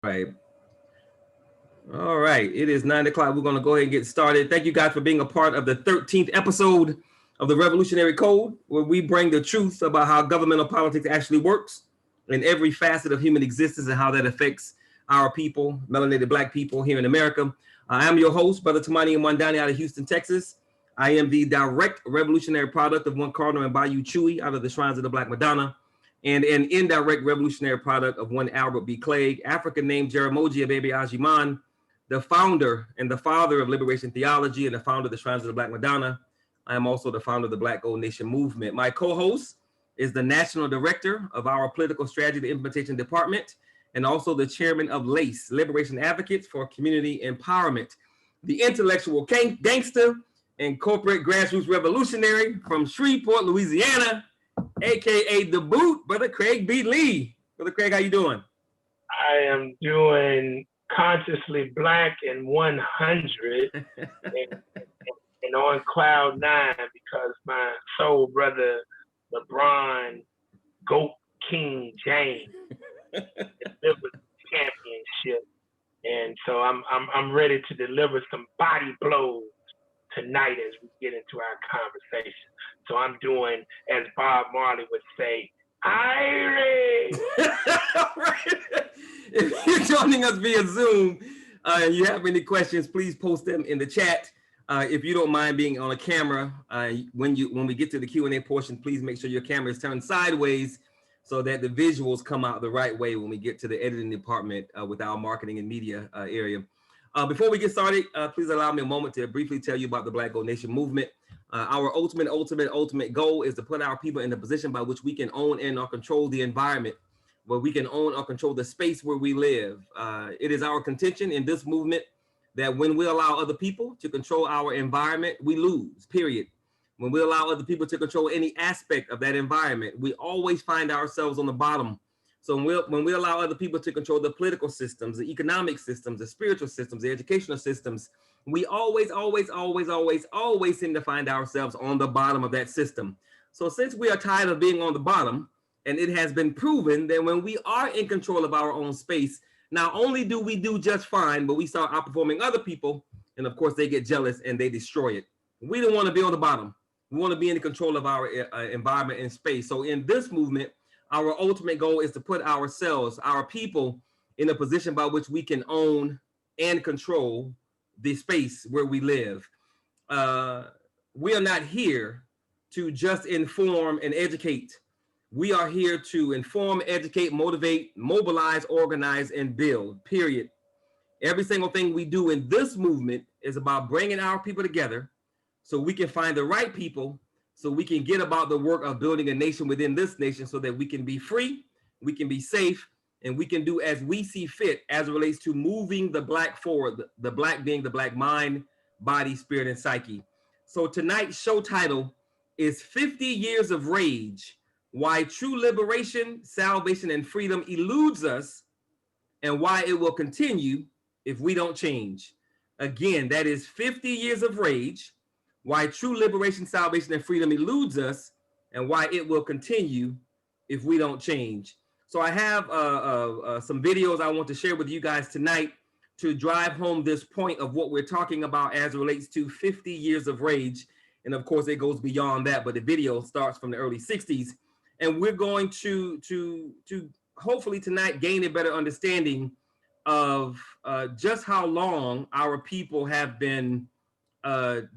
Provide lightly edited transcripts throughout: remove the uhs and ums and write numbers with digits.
right. All right. It is 9 o'clock. We're going to go ahead and get started. Thank you guys for being a part of the 13th episode of the Revolutionary Code, where we bring the truth about how governmental politics actually works in every facet of human existence and how that affects our people, melanated Black people here in America. I am your host, Brother Tamani Mwandani out of Houston, Texas. I am the direct revolutionary product of one Cardinal and Bayou Chewy out of the Shrines of the Black Madonna, and an indirect revolutionary product of one Albert B. Clegg, African named Jaramogi Abebe Ajiman, the founder and the father of liberation theology and the founder of the Shrines of the Black Madonna. I am also the founder of the Black Gold Nation movement. My co-host is the national director of our political strategy and implementation department, and also the chairman of LACE, Liberation Advocates for Community Empowerment, the intellectual gangster and corporate grassroots revolutionary from Shreveport, Louisiana, aka the Boot, Brother Craig B. Lee. Brother Craig, how you doing? I am doing consciously Black and 100 and on cloud 9 because my soul brother LeBron Goat King James delivered the championship, and so I'm ready to deliver some body blows tonight as we get into our conversation. So I'm doing, as Bob Marley would say, Irish. Right. If you're joining us via Zoom and you have any questions, please post them in the chat. If you don't mind being on a camera, when we get to the Q&A portion, please make sure your camera is turned sideways so that the visuals come out the right way when we get to the editing department with our marketing and media area. Before we get started, please allow me a moment to briefly tell you about the Black Gold Nation movement. Our ultimate goal is to put our people in a position by which we can own and or control the environment, where we can own or control the space where we live. It is our contention in this movement that when we allow other people to control our environment, we lose, period. When we allow other people to control any aspect of that environment, we always find ourselves on the bottom. So when we allow other people to control the political systems, the economic systems, the spiritual systems, the educational systems, we always seem to find ourselves on the bottom of that system. So since we are tired of being on the bottom, and it has been proven that when we are in control of our own space, not only do we do just fine, but we start outperforming other people, and of course they get jealous and they destroy it. We don't want to be on the bottom. We want to be in control of our environment and space. So in this movement, our ultimate goal is to put ourselves, our people, in a position by which we can own and control the space where we live. We are not here to just inform and educate. We are here to inform, educate, motivate, mobilize, organize, and build, period. Every single thing we do in this movement is about bringing our people together so we can find the right people, so we can get about the work of building a nation within this nation so that we can be free, we can be safe, and we can do as we see fit as it relates to moving the Black forward, the Black being the Black mind, body, spirit, and psyche. So tonight's show title is 50 Years of Rage, Why True Liberation, Salvation, and Freedom Eludes Us, and Why It Will Continue If We Don't Change. Again, that is 50 Years of Rage, Why True Liberation, Salvation, and Freedom Eludes Us, and Why It Will Continue If We Don't Change. So I have some videos I want to share with you guys tonight to drive home this point of what we're talking about as it relates to 50 years of rage. And of course, it goes beyond that, but the video starts from the early 60s. And we're going to hopefully tonight gain a better understanding of just how long our people have been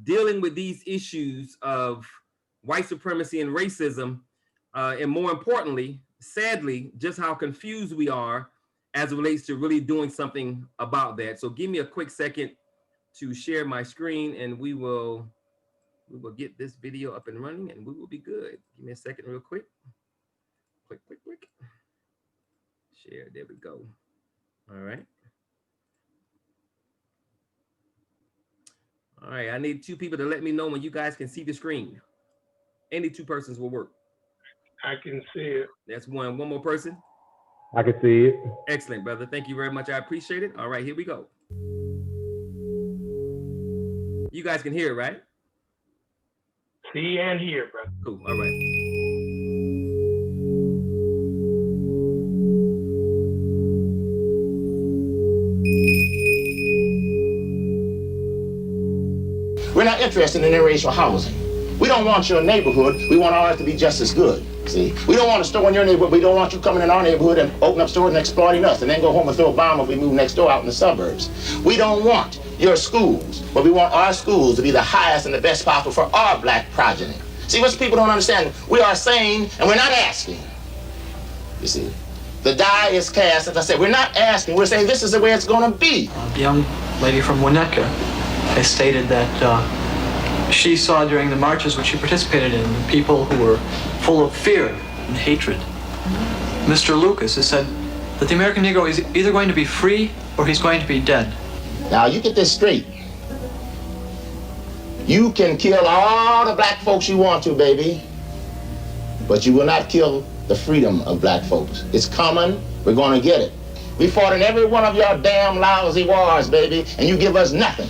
dealing with these issues of white supremacy and racism, and more importantly, sadly, just how confused we are as it relates to really doing something about that. So give me a quick second to share my screen, and we will get this video up and running, and we will be good. Give me a second real quick. Quick. Share, there we go. All right. All right, I need two people to let me know when you guys can see the screen. Any two persons will work. I can see it. That's one. One more person. I can see it. Excellent, brother. Thank you very much. I appreciate it. All right, here we go. You guys can hear it, right? See and hear, brother. Cool. All right. We're not interested in interracial housing. We don't want your neighborhood. We want ours to be just as good. See, we don't want a store in your neighborhood. We don't want you coming in our neighborhood and open up stores and exploiting us and then go home and throw a bomb if we move next door out in the suburbs. We don't want your schools, but we want our schools to be the highest and the best possible for our black progeny. See, what people don't understand, we are saying and we're not asking. You see, the die is cast. As I said, we're not asking. We're saying this is the way it's going to be. The young lady from Winnetka has stated that she saw during the marches which she participated in people who were full of fear and hatred. Mr. Lucas has said that the American Negro is either going to be free or he's going to be dead. Now, you get this straight. You can kill all the black folks you want to, baby, but you will not kill the freedom of black folks. It's coming. We're going to get it. We fought in every one of your damn lousy wars, baby, and you give us nothing.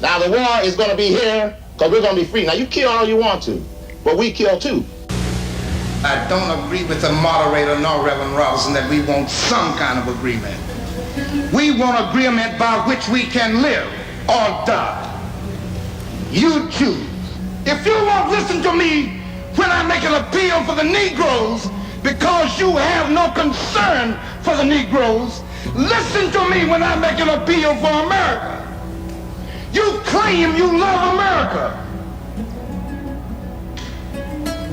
Now, the war is going to be here because we're going to be free. Now, you kill all you want to, but we kill too. I don't agree with the moderator nor Reverend Robinson that we want some kind of agreement. We want agreement by which we can live or die. You choose. If you won't listen to me when I make an appeal for the Negroes because you have no concern for the Negroes, listen to me when I make an appeal for America. You claim you love America.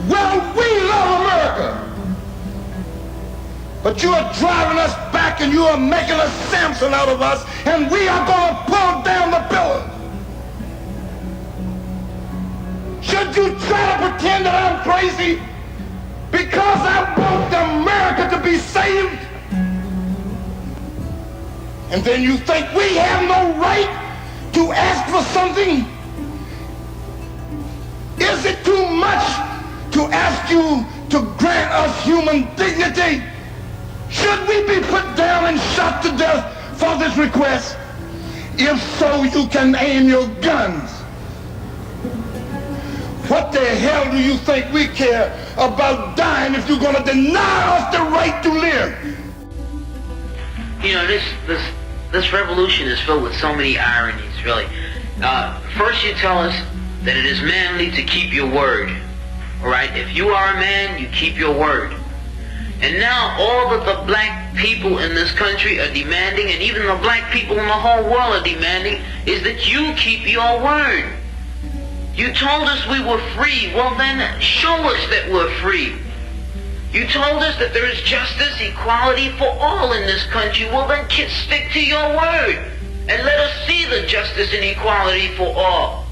Well, we love America. But you are driving us back and you are making a Samson out of us, and we are going to pull down the pillars. Should you try to pretend that I'm crazy because I want America to be saved? And then you think we have no right to ask for something? Is it too much to ask you to grant us human dignity? Should we be put down and shot to death for this request? If so, you can aim your guns. What the hell do you think we care about dying if you're going to deny us the right to live? You know, this revolution is filled with so many ironies, really. First you tell us that it is manly to keep your word. All right? If you are a man, you keep your word. And now all that the black people in this country are demanding, and even the black people in the whole world are demanding, is that you keep your word. You told us we were free. Well then, show us that we're free. You told us that there is justice, equality for all in this country. Well then, stick to your word and let us see the justice and equality for all.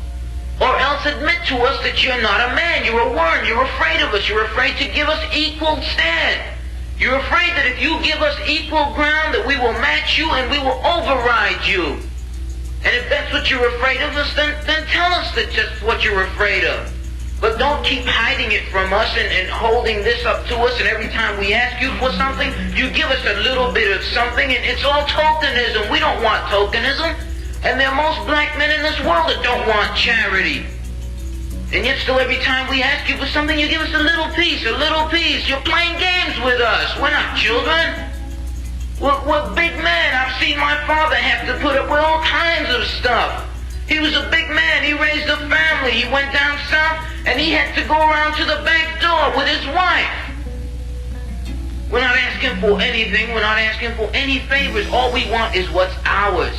Or else admit to us that you're not a man, you're a worm, you're afraid of us, you're afraid to give us equal stand. You're afraid that if you give us equal ground that we will match you and we will override you. And if that's what you're afraid of us, then tell us that just what you're afraid of. But don't keep hiding it from us and holding this up to us, and every time we ask you for something, you give us a little bit of something, and it's all tokenism. We don't want tokenism. And there are most black men in this world that don't want charity. And yet still every time we ask you for something, you give us a little piece, a little piece. You're playing games with us. We're not children. We're big men. I've seen my father have to put up with all kinds of stuff. He was a big man. He raised a family. He went down south, and he had to go around to the back door with his wife. We're not asking for anything. We're not asking for any favors. All we want is what's ours.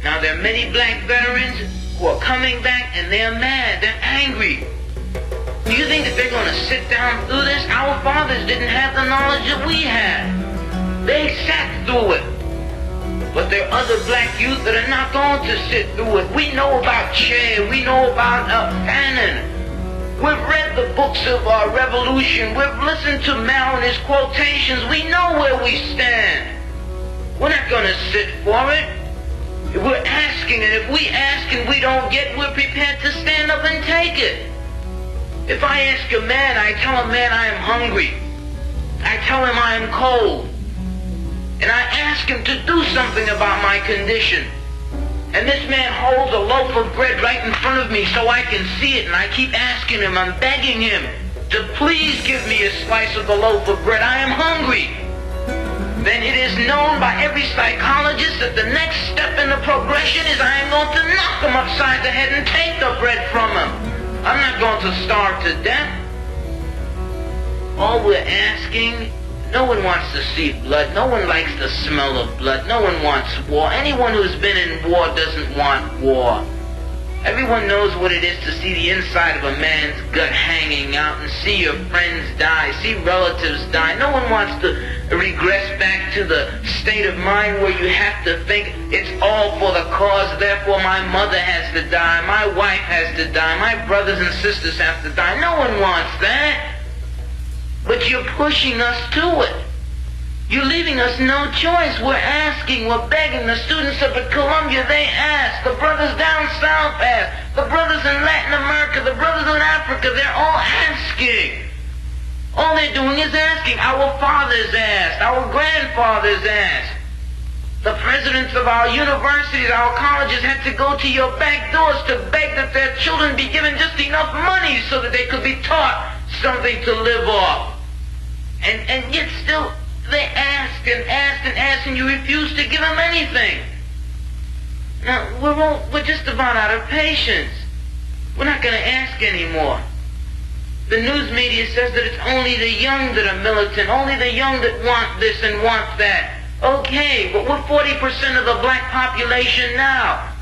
Now, there are many black veterans who are coming back, and they're mad. They're angry. Do you think that they're going to sit down through this? Our fathers didn't have the knowledge that we had. They sat through it. But there are other black youth that are not going to sit through it. We know about Che. We know about Fannin. We've read the books of our revolution. We've listened to Mao and his quotations. We know where we stand. We're not going to sit for it. We're asking, and if we ask and we don't get, we're prepared to stand up and take it. If I ask a man, I tell a man I am hungry. I tell him I am cold. And I ask him to do something about my condition. And this man holds a loaf of bread right in front of me so I can see it, and I keep asking him, I'm begging him to please give me a slice of the loaf of bread. I am hungry. then it is known by every psychologist that the next step in the progression is I am going to knock him upside the head and take the bread from him. I'm not going to starve to death. All we're asking, no one wants to see blood. No one likes the smell of blood. No one wants war. Anyone who's been in war doesn't want war. Everyone knows what it is to see the inside of a man's gut hanging out and see your friends die, see relatives die. No one wants to regress back to the state of mind where you have to think it's all for the cause, therefore my mother has to die, my wife has to die, my brothers and sisters have to die. No one wants that. But you're pushing us to it. You're leaving us no choice. We're asking, we're begging. The students up at Columbia, they ask. The brothers down south ask. The brothers in Latin America, the brothers in Africa, they're all asking. All they're doing is asking. Our fathers asked. Our grandfathers asked. The presidents of our universities, our colleges had to go to your back doors to beg that their children be given just enough money so that they could be taught something to live off. And yet still, they ask and ask and ask, and you refuse to give them anything. Now, we're just about out of patience. We're not going to ask anymore. The news media says that it's only the young that are militant, only the young that want this and want that. Okay, but we're 40% of the black population now.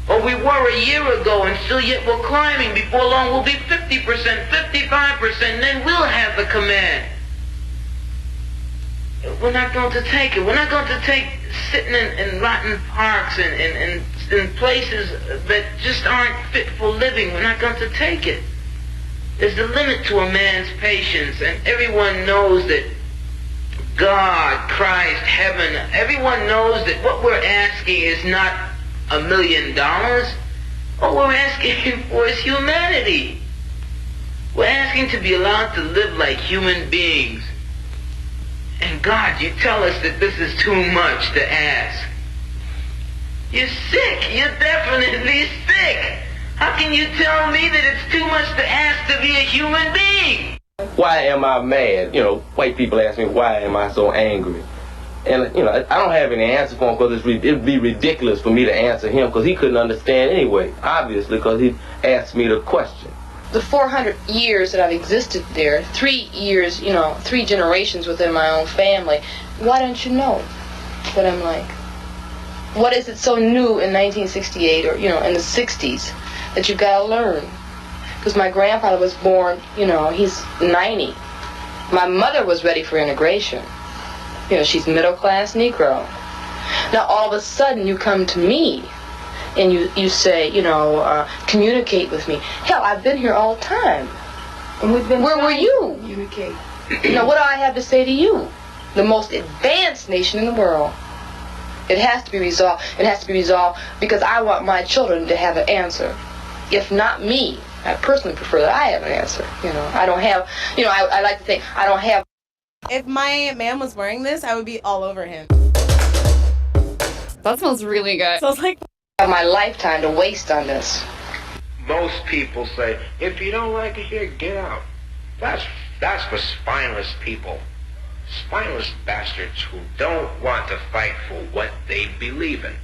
Or we were a year ago, and still yet we're climbing. Before long, we'll be 50%, 55%, and then we'll have the command. We're not going to take it. We're not going to take sitting in rotten parks and in places that just aren't fit for living. We're not going to take it. There's a limit to a man's patience, and everyone knows that God, Christ, heaven, everyone knows that what we're asking is not $1 million. What we're asking for is humanity. We're asking to be allowed to live like human beings. And God, you tell us that this is too much to ask. You're sick. You're definitely sick. How can you tell me that it's too much to ask to be a human being? Why am I mad? You know, white people ask me, why am I so angry? And, you know, I don't have any answer for him because it'd be ridiculous for me to answer him because he couldn't understand anyway, obviously, because he asked me the question. The 400 years that I've existed there, 3 years, 3 generations within my own family, why don't you know what I'm like? What is it so new in 1968 or, in the 60s that you've got to learn? Because my grandfather was born, he's 90. My mother was ready for integration. She's middle-class Negro. Now, all of a sudden, you come to me and you say, communicate with me. Hell, I've been here all the time. And we've been. Where were you? Communicate. What do I have to say to you? The most advanced nation in the world. It has to be resolved. It has to be resolved because I want my children to have an answer. If not me, I personally prefer that I have an answer. I don't have, I like to think I don't have. If my man was wearing this, I would be all over him. That smells really good. So it's like My lifetime to waste on this. Most people say, if you don't like it here, get out. That's for spineless people. Spineless bastards who don't want to fight for what they believe in.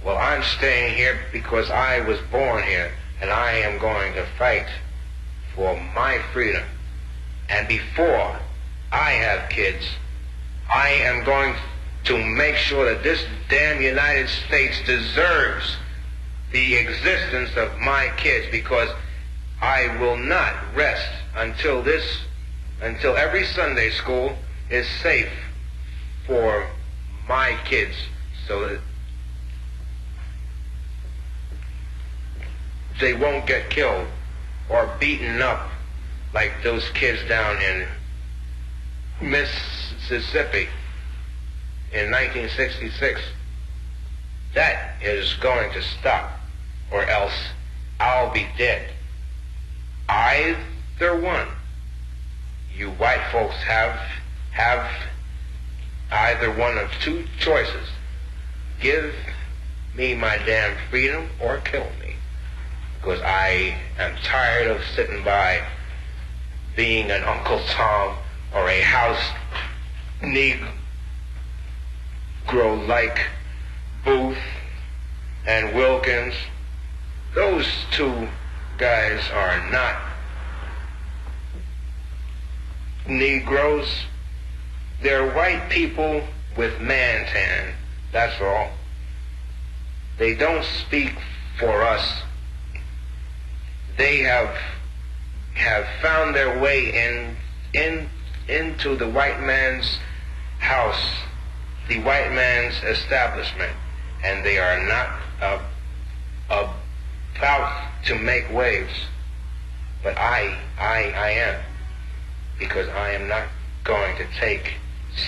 Well, I'm staying here because I was born here, and I am going to fight for my freedom. And before I have kids, I am going to make sure that this damn United States deserves the existence of my kids, because I will not rest until every Sunday school is safe for my kids, so that they won't get killed or beaten up like those kids down in Mississippi in 1966. That is going to stop, or else I'll be dead. Either one. You white folks have either one of two choices. Give me my damn freedom or kill me. Because I am tired of sitting by being an Uncle Tom or a house Negro like Booth and Wilkins, those two guys are not Negroes. They're white people with man tan, that's all. They don't speak for us. They have found their way into the white man's house, the white man's establishment, and they are not about to make waves. But I am, because I am not going to take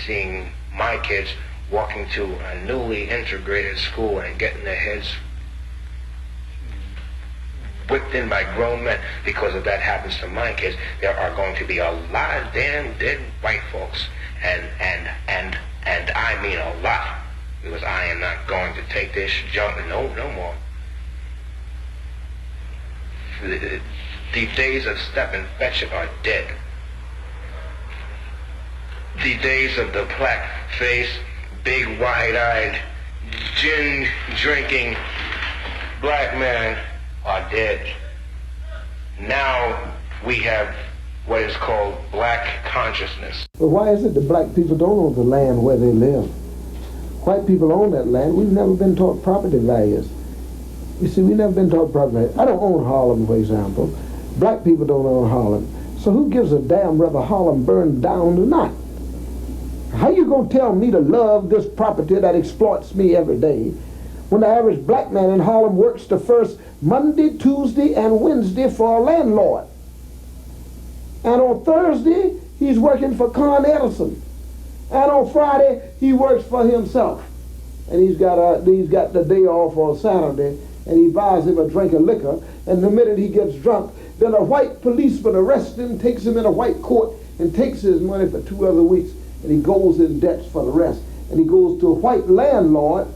seeing my kids walking to a newly integrated school and getting their heads whipped in by grown men. Because if that happens to my kids, there are going to be a lot of damn dead white folks, and I mean a lot, because I am not going to take this junk no more. The days of step and fetch it are dead. The days of the black-faced, big, wide-eyed, gin-drinking black man are dead. Now we have what is called black consciousness. But why is it that black people don't own the land where they live? White people own that land. We've never been taught property values. You see, we've never been taught property values. I don't own Harlem, for example. Black people don't own Harlem. So who gives a damn whether Harlem burned down or not? How you gonna tell me to love this property that exploits me every day when the average black man in Harlem works the first Monday, Tuesday, and Wednesday for a landlord? And on Thursday, he's working for Con Edison. And on Friday, he works for himself. And he's got the day off on Saturday, and he buys him a drink of liquor, and the minute he gets drunk, then a white policeman arrests him, takes him in a white court, and takes his money for 2 other weeks, and he goes in debts for the rest. And he goes to a white landlord,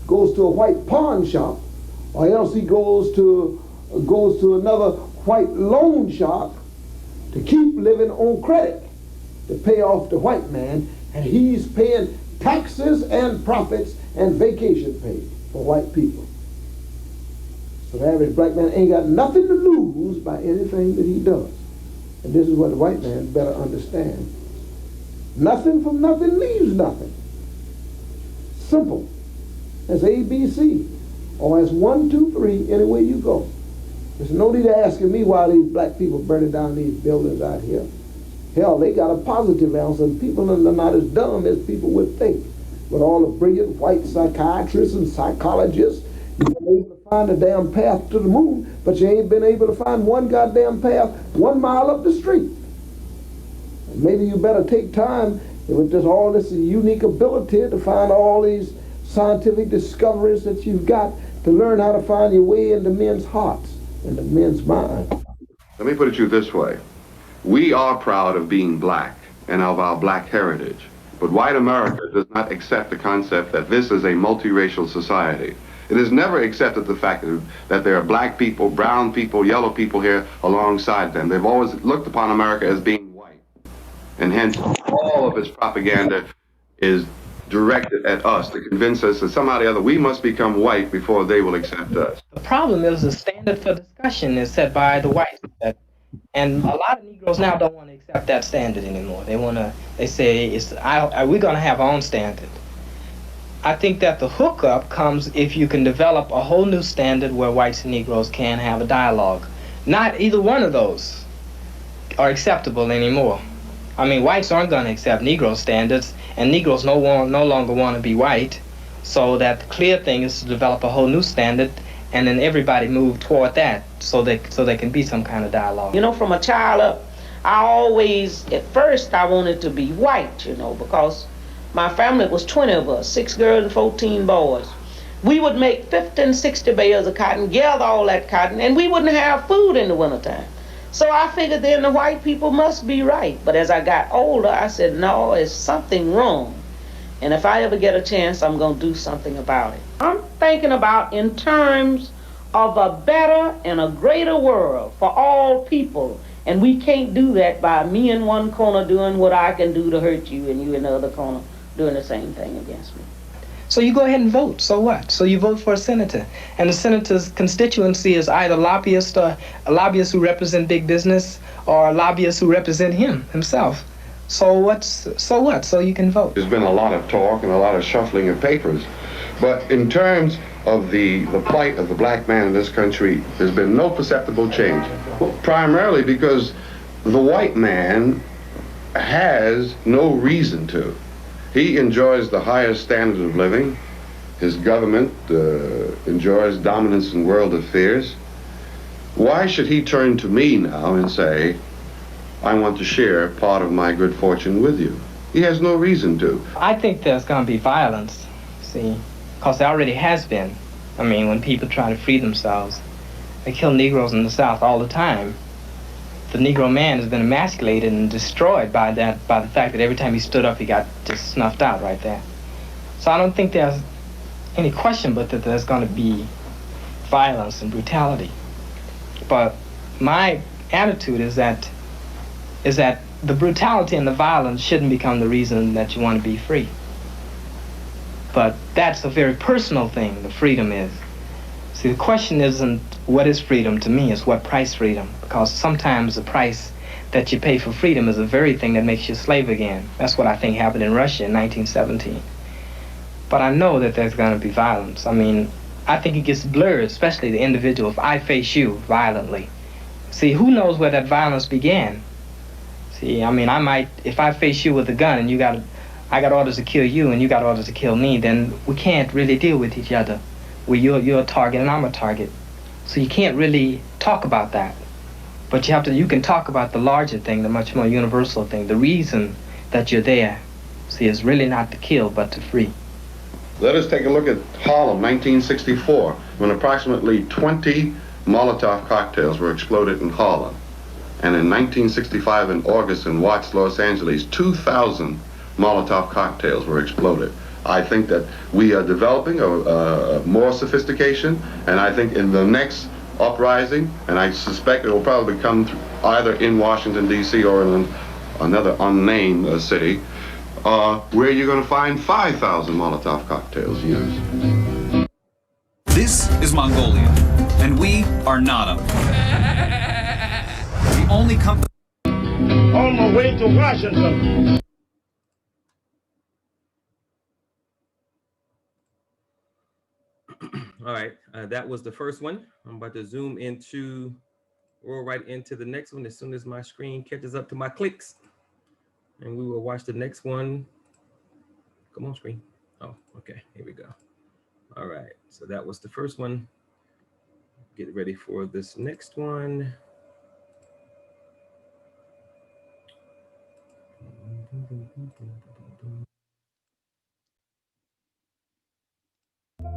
goes to a white pawn shop, or else he goes to another white loan shop to keep living on credit, to pay off the white man, and he's paying taxes and profits and vacation pay for white people. So the average black man ain't got nothing to lose by anything that he does. And this is what the white man better understand. Nothing from nothing leaves nothing. Simple. As ABC, or as 1, 2, 3, any way you go. There's no need of asking me why these black people burning down these buildings out here. Hell, they got a positive answer, and people are not as dumb as people would think. With all the brilliant white psychiatrists and psychologists, you've been able to find a damn path to the moon, but you ain't been able to find one goddamn path 1 mile up the street. And maybe you better take time with just all this unique ability to find all these scientific discoveries that you've got to learn how to find your way into men's hearts, into men's minds. Let me put it to you this way. We are proud of being black and of our black heritage, but white America does not accept the concept that this is a multiracial society. It has never accepted the fact that there are black people, brown people, yellow people here alongside them. They've always looked upon America as being white, and hence all of its propaganda is directed at us to convince us that somehow or the other we must become white before they will accept us. The problem is the standard for discussion is set by the whites. And a lot of Negroes now don't want to accept that standard anymore. They say, we're going to have our own standard. I think that the hookup comes if you can develop a whole new standard where whites and Negroes can have a dialogue. Not either one of those are acceptable anymore. I mean, whites aren't going to accept Negro standards, and Negroes no longer want to be white. So that the clear thing is to develop a whole new standard, and then everybody move toward that so there can be some kind of dialogue. You know, from a child up, at first I wanted to be white, because my family was 20 of us, 6 girls and 14 boys. We would make 50 and 60 bales of cotton, gather all that cotton, and we wouldn't have food in the wintertime. So I figured then the white people must be right. But as I got older, I said, no, it's something wrong. And if I ever get a chance, I'm going to do something about it. I'm thinking about in terms of a better and a greater world for all people And we can't do that by me in one corner doing what I can do to hurt you and you in the other corner doing the same thing against me. So you go ahead and vote. So what? So you vote for a senator, and the senator's constituency is either lobbyists who represent big business, or lobbyists who represent himself. So what? So you can vote. There's been a lot of talk and a lot of shuffling of papers, but in terms of the plight of the black man in this country, there's been no perceptible change. Well, primarily because the white man has no reason to. He enjoys the highest standards of living. His government enjoys dominance in world affairs. Why should he turn to me now and say, I want to share part of my good fortune with you? He has no reason to. I think there's going to be violence, see, because there already has been. I mean, when people try to free themselves, they kill Negroes in the South all the time. The Negro man has been emasculated and destroyed by the fact that every time he stood up, he got just snuffed out right there. So I don't think there's any question but that there's going to be violence and brutality. But my attitude is that the brutality and the violence shouldn't become the reason that you want to be free. But that's a very personal thing, the freedom is. See, the question isn't what is freedom to me, it's what price freedom. Because sometimes the price that you pay for freedom is the very thing that makes you a slave again. That's what I think happened in Russia in 1917. But I know that there's going to be violence. I mean, I think it gets blurred, especially the individual, if I face you violently. See, who knows where that violence began? See, I mean, I might, if I face you with a gun and I got orders to kill you and you got orders to kill me, then we can't really deal with each other. Well, you're a target and I'm a target. So you can't really talk about that. But you can talk about the larger thing, the much more universal thing. The reason that you're there, see, is really not to kill, but to free. Let us take a look at Harlem, 1964, when approximately 20 Molotov cocktails were exploded in Harlem. And in 1965, in August, in Watts, Los Angeles, 2,000 Molotov cocktails were exploded. I think that we are developing more sophistication, and I think in the next uprising, and I suspect it will probably come either in Washington, D.C. or in another unnamed city, where you're going to find 5,000 Molotov cocktails used. This is Mongolia, and we are not them. The only company... On my way to Washington. All right, that was the first one. I'm about to zoom into, roll right into the next one as soon as my screen catches up to my clicks. And we will watch the next one. Come on, screen. Oh, okay, here we go. All right, so that was the first one. Get ready for this next one.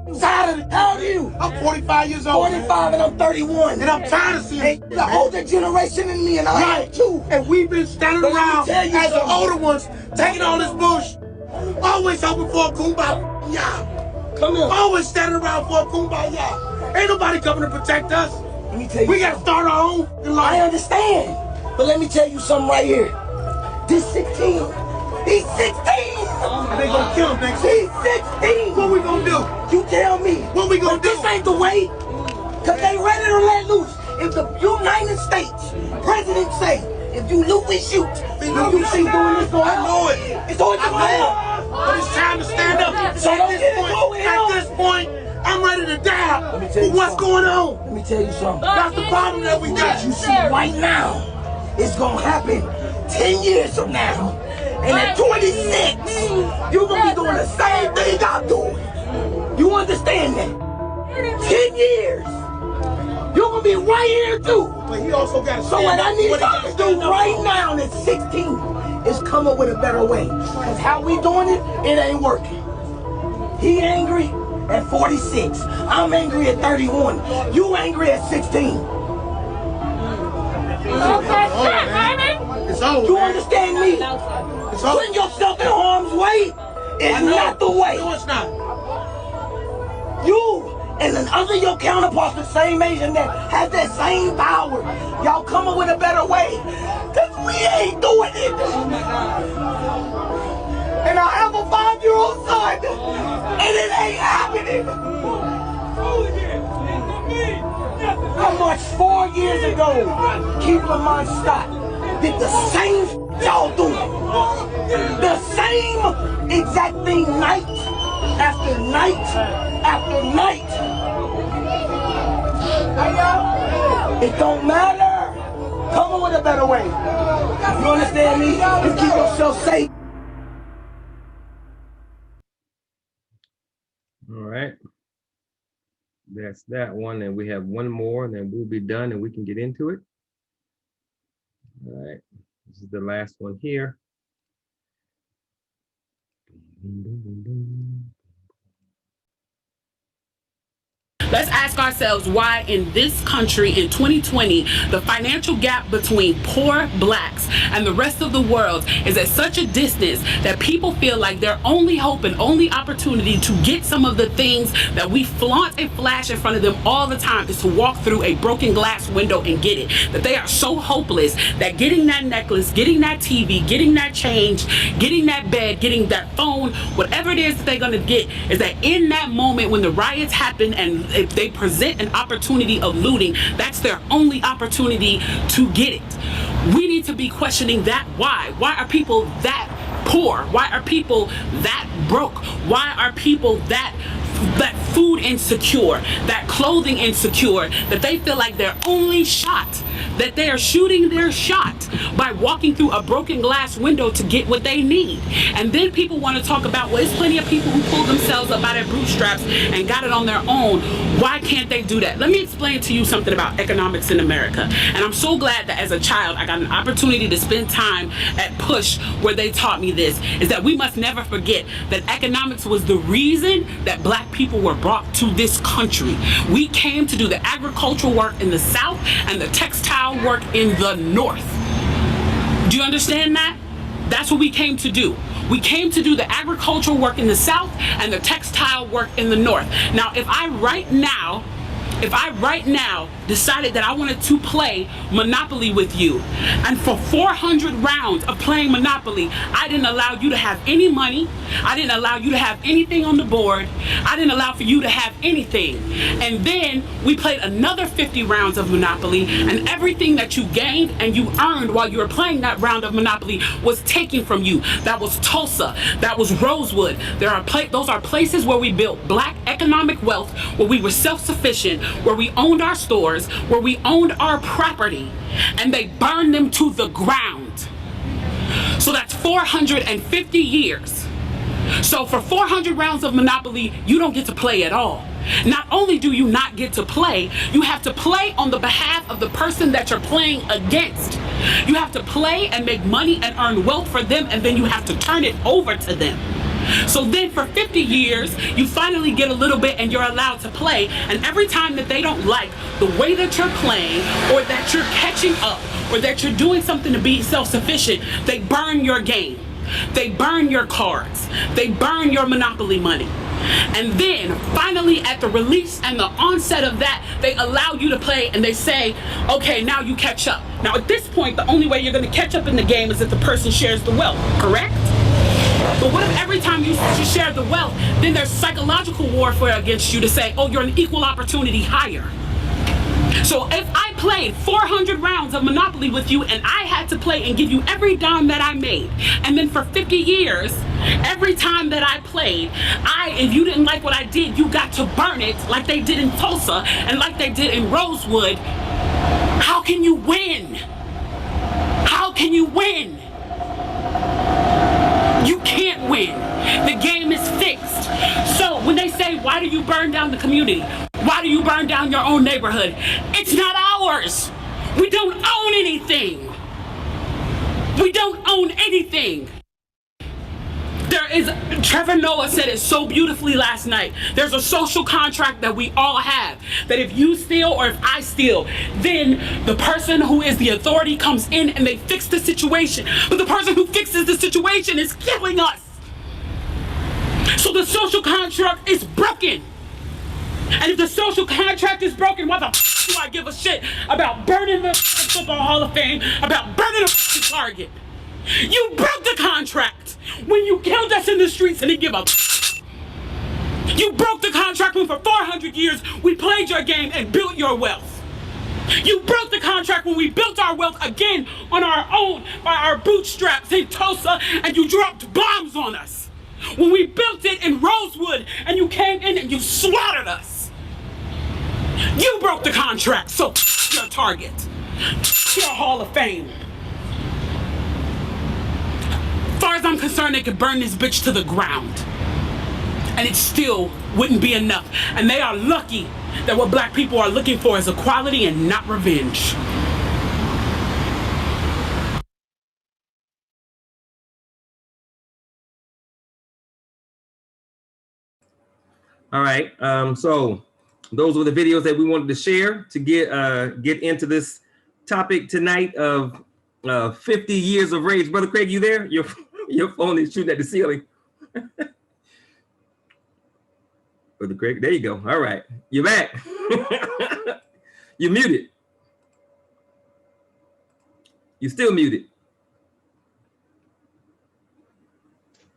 I'm tired of it. How old are you? I'm 45 years old. 45 and I'm 31. And I'm tired of seeing the older generation than me, and I am too. And we've been standing around as the older ones, taking all this bullshit. Always hoping for a kumbaya. Come here. Always standing around for a kumbaya. Ain't nobody coming to protect us. Let me tell you. We gotta start our own in life. I understand. But let me tell you something right here. This 16. He's 16! And they gonna kill him next year. He's 16! What we gonna do? You tell me. What we gonna do? This ain't the way. Cause they ready to let loose. If the United States president say, if you loot, we shoot. Then you see doing this going on. I know it. It's always going on. But it's time to stand up. So at this point, I'm ready to die. But what's going on? Let me tell you something. That's the problem that we got. You see right now, it's gonna happen 10 years from now. And at 26, you're gonna be doing the same thing I'm doing. You understand that? 10 years. You're gonna be right here too. But he also got to so what I need y'all to do right now at 16 is come up with a better way. Cause how we doing it, it ain't working. He angry at 46. I'm angry at 31. You angry at 16. It's over. You understand me? Putting yourself in harm's way is not the way. No, it's not. You and then other your counterparts the same age and that has that same power, y'all come up with a better way. Cause we ain't doing it. And I have a 5-year-old son, and it ain't happening. I marched 4 years ago, keep Lamont Scott. Did the same y'all doing. The same exact thing night after night after night. It don't matter. Come up with a better way. You understand me? Just keep yourself safe. All right. That's that one. And we have one more, and then we'll be done and we can get into it. All right. This is the last one here. Let's ask ourselves why in this country in 2020, the financial gap between poor blacks and the rest of the world is at such a distance that people feel like their only hope and only opportunity to get some of the things that we flaunt and flash in front of them all the time is to walk through a broken glass window and get it. That they are so hopeless that getting that necklace, getting that TV, getting that change, getting that bed, getting that phone, whatever it is that they're gonna get, is that in that moment when the riots happen and if they present an opportunity of looting, that's their only opportunity to get it. We need to be questioning that. Why are people that poor? Why are people that broke? Why are people that food insecure, that clothing insecure, that they feel like their only shot, that they are shooting their shot by walking through a broken glass window to get what they need? And then people want to talk about, well, there's plenty of people who pulled themselves up by their bootstraps and got it on their own. Why can't they do that? Let me explain to you something about economics in America. And I'm so glad that as a child, I got an opportunity to spend time at Push where they taught me this, is that we must never forget that economics was the reason that black people were brought to this country. We came to do the agricultural work in the South and the textile work in the North. Do you understand that? That's what we came to do. We came to do the agricultural work in the South and the textile work in the North. Now, if I right now decided that I wanted to play Monopoly with you, and for 400 rounds of playing Monopoly, I didn't allow you to have any money, I didn't allow you to have anything on the board, I didn't allow for you to have anything, and then we played another 50 rounds of Monopoly, and everything that you gained and you earned while you were playing that round of Monopoly was taken from you. That was Tulsa, that was Rosewood. Those are places where we built black economic wealth, where we were self-sufficient, where we owned our stores, where we owned our property, and they burned them to the ground. So that's 450 years. So for 400 rounds of Monopoly, you don't get to play at all. Not only do you not get to play, you have to play on the behalf of the person that you're playing against. You have to play and make money and earn wealth for them, and then you have to turn it over to them. So then for 50 years, you finally get a little bit and you're allowed to play. And every time that they don't like the way that you're playing, or that you're catching up, or that you're doing something to be self-sufficient, they burn your game. They burn your cards. They burn your Monopoly money. And then finally at the release and the onset of that, they allow you to play and they say, okay, now you catch up. Now at this point, the only way you're going to catch up in the game is if the person shares the wealth, correct? But what if every time you share the wealth, then there's psychological warfare against you to say, oh, you're an equal opportunity hire. So if I played 400 rounds of Monopoly with you and I had to play and give you every dime that I made, and then for 50 years, every time that I played, if you didn't like what I did, you got to burn it like they did in Tulsa and like they did in Rosewood, how can you win? How can you win? You can't win. The game is fixed. So when they say, why do you burn down the community? Why do you burn down your own neighborhood? It's not ours. We don't own anything. We don't own anything. Trevor Noah said it so beautifully last night. There's a social contract that we all have, that if you steal or if I steal, then the person who is the authority comes in and they fix the situation. But the person who fixes the situation is killing us. So the social contract is broken. And if the social contract is broken, why the f do I give a shit about burning the Football Hall of Fame, about burning the Target? You broke the contract when you killed us in the streets and didn't give a f. You broke the contract when for 400 years we played your game and built your wealth. You broke the contract when we built our wealth again on our own by our bootstraps in Tulsa and you dropped bombs on us. When we built it in Rosewood and you came in and you slaughtered us. You broke the contract, so f your Target. F your Hall of Fame. As far as I'm concerned, they could burn this bitch to the ground. And it still wouldn't be enough. And they are lucky that what black people are looking for is equality and not revenge. All right. So those were the videos that we wanted to share to get into this topic tonight of 50 years of rage. Brother Craig, you there? Your phone is shooting at the ceiling. Brother Craig, there you go. All right, you're back. You're muted. You're still muted.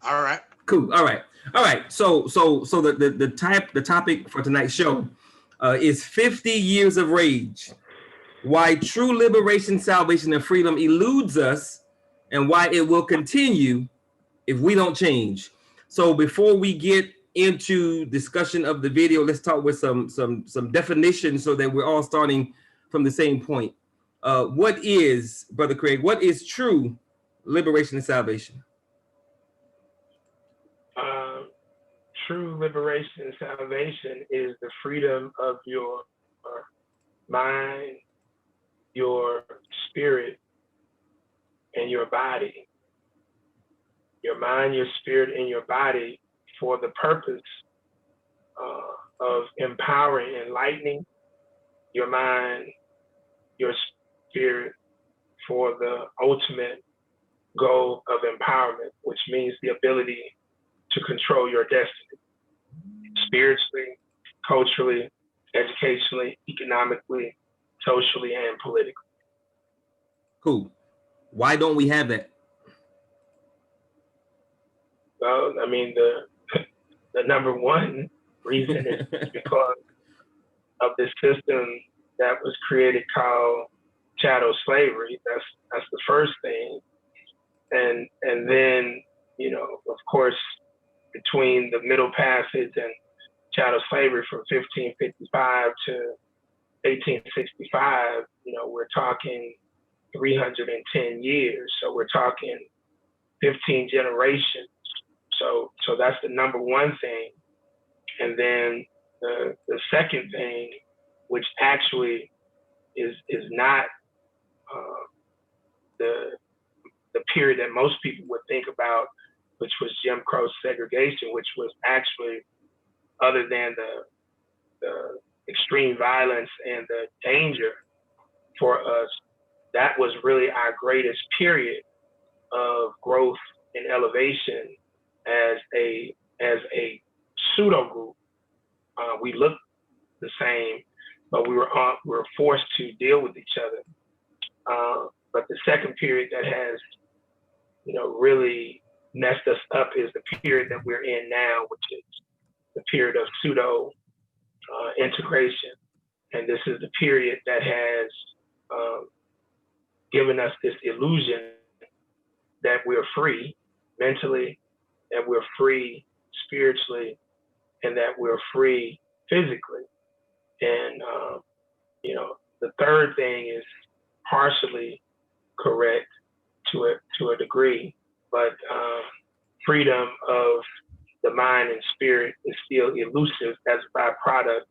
All right. Cool. All right. All right. So the topic for tonight's show is 50 years of rage. Why true liberation, salvation, and freedom eludes us, and why it will continue if we don't change. So before we get into discussion of the video, let's talk with some definitions so that we're all starting from the same point. What is, Brother Craig, what is true liberation and salvation? True liberation and salvation is the freedom of your mind, your spirit, and your body. Your mind, your spirit, and your body for the purpose of empowering, enlightening your mind, your spirit for the ultimate goal of empowerment, which means the ability to control your destiny, spiritually, culturally, educationally, economically, socially, and politically. Cool. Why don't we have that? Well, I mean, the number one reason is because of this system that was created called chattel slavery. That's the first thing. And then, you know, of course, between the Middle Passage and chattel slavery from 1555 to 1865, you know, we're talking 310 years. So we're talking 15 generations. So that's the number one thing. And then the second thing, which actually is not the period that most people would think about, which was Jim Crow segregation, which was actually, other than the extreme violence and the danger for us, that was really our greatest period of growth and elevation as a pseudo group. We looked the same, but we were forced to deal with each other. But the second period that has, you know, really messed us up is the period that we're in now, which is the period of pseudo integration. And this is the period that has given us this illusion that we're free mentally, that we're free spiritually, and that we're free physically. And, you know, the third thing is partially correct to a degree, but freedom of the mind and spirit is still elusive as a byproduct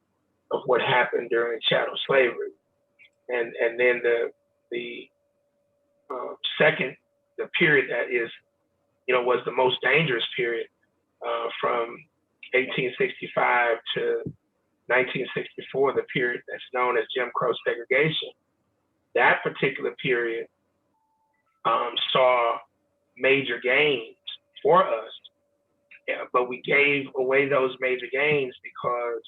of what happened during chattel slavery. And then the second, the period that is, you know, was the most dangerous period from 1865 to 1964, the period that's known as Jim Crow segregation. That particular period saw major gains for us, but we gave away those major gains because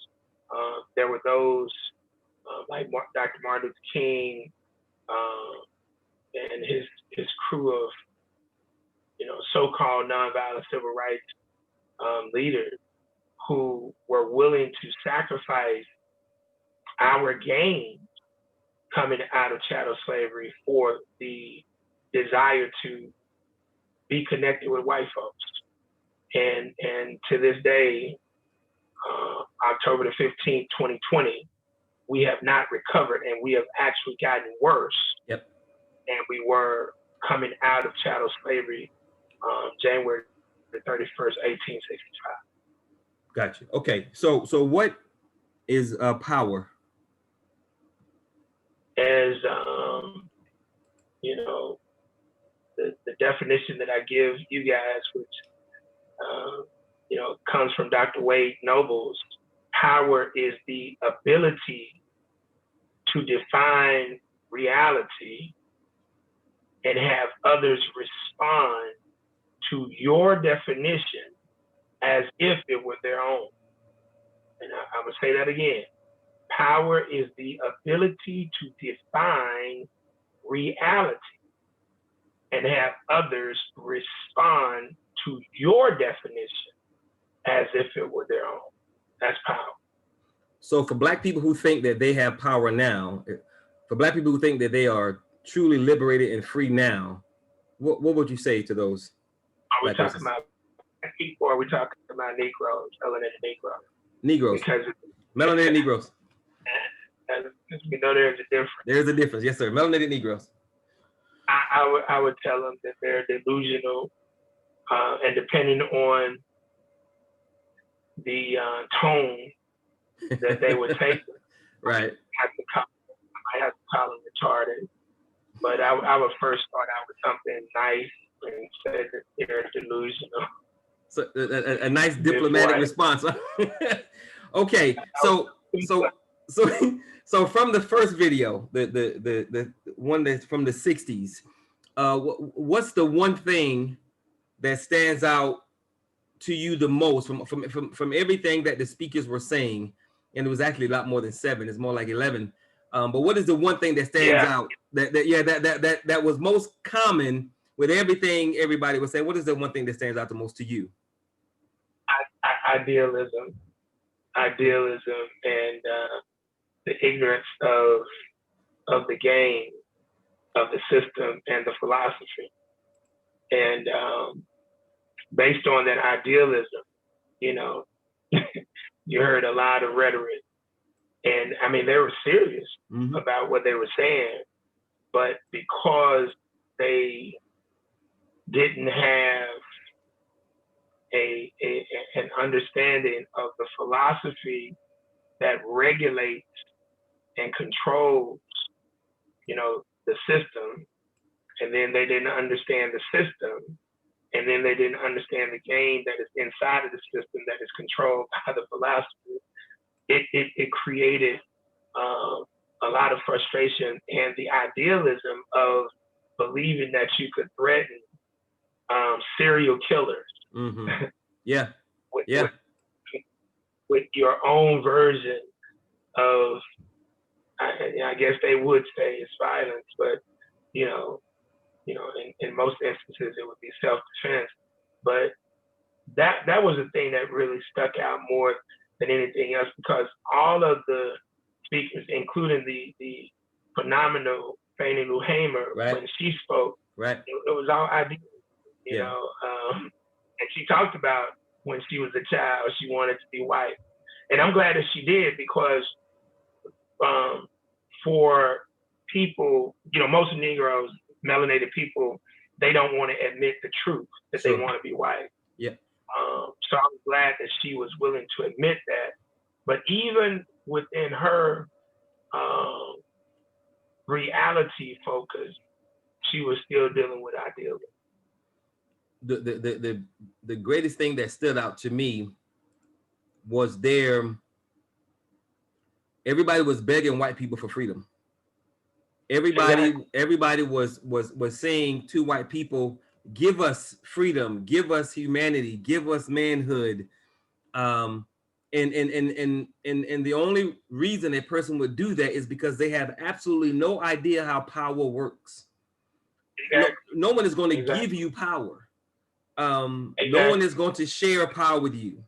There were those like Dr. Martin Luther King and his crew of, so-called nonviolent civil rights leaders who were willing to sacrifice our gains coming out of chattel slavery for the desire to be connected with white folks. And to this day, October the 15th, 2020, we have not recovered, and we have actually gotten worse. Yep. And we were coming out of chattel slavery January the 31st, 1865. Gotcha. Okay. So what is power? As the definition that I give you guys, which comes from Dr. Wade Nobles, power is the ability to define reality and have others respond to your definition as if it were their own. And I'm gonna say that again. Power is the ability to define reality and have others respond to your definition as if it were their own. That's power. So for Black people who think that they have power now, for Black people who think that they are truly liberated and free now, what would you say to those? Are we talking about Black people, or are we talking about Negroes, melanated Negroes? Negroes. Because melanated Negroes. We know there's a difference. There's a difference, yes, sir. Melanated Negroes. I would tell them that they're delusional, and depending on the tone that they would take, right? I might have to call them retarded, but I would first start out with something nice and say that they're delusional. So a nice diplomatic response. Okay, so from the first video, the one that's from the 60s, what's the one thing that stands out to you the most from everything that the speakers were saying? And it was actually a lot more than 7. It's more like 11. But what is the one thing that stands out that was most common with everything everybody was saying? What is the one thing that stands out the most to you? Idealism, and the ignorance of the game, of the system, and the philosophy. And based on that idealism, you heard a lot of rhetoric. And I mean, they were serious about what they were saying, but because they didn't have an understanding of the philosophy that regulates and controls, the system, and then they didn't understand the system, and then they didn't understand the game that is inside of the system that is controlled by the philosophy. It created a lot of frustration and the idealism of believing that you could threaten serial killers. Yeah. With your own version of, I guess they would say it's violence, but in most instances it would be self-defense. But that was the thing that really stuck out more than anything else, because all of the speakers, including the phenomenal Fannie Lou Hamer, when she spoke, it was all ideas, and she talked about when she was a child, she wanted to be white. And I'm glad that she did, because for people, most Negroes, melanated people, they don't want to admit the truth that they want to be white. Yeah. So I'm glad that she was willing to admit that. But even within her reality focus, she was still dealing with idealism. The greatest thing that stood out to me was everybody was begging white people for freedom. Everybody was saying to white people, give us freedom, give us humanity, give us manhood. And the only reason a person would do that is because they have absolutely no idea how power works. Exactly. No one is going to Exactly. give you power. Exactly. No one is going to share power with you.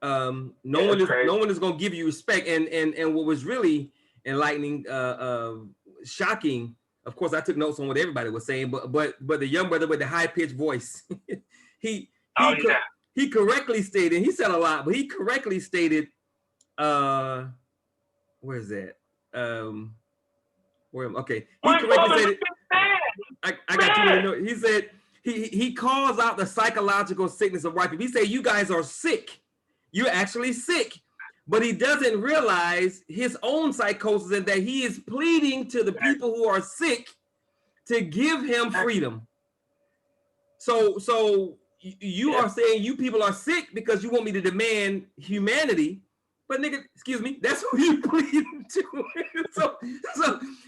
No one is going to give you respect. And what was really enlightening, shocking. Of course, I took notes on what everybody was saying, but the young brother with the high pitched voice, he correctly stated. He said a lot, but he correctly stated. Where is that? Okay, he correctly stated. I got too many notes. He said he calls out the psychological sickness of white people. He said, "You guys are sick. You're actually sick." But he doesn't realize his own psychosis and that he is pleading to the people who are sick to give him freedom. So you are saying you people are sick because you want me to demand humanity, but nigga, excuse me, that's who you pleading to.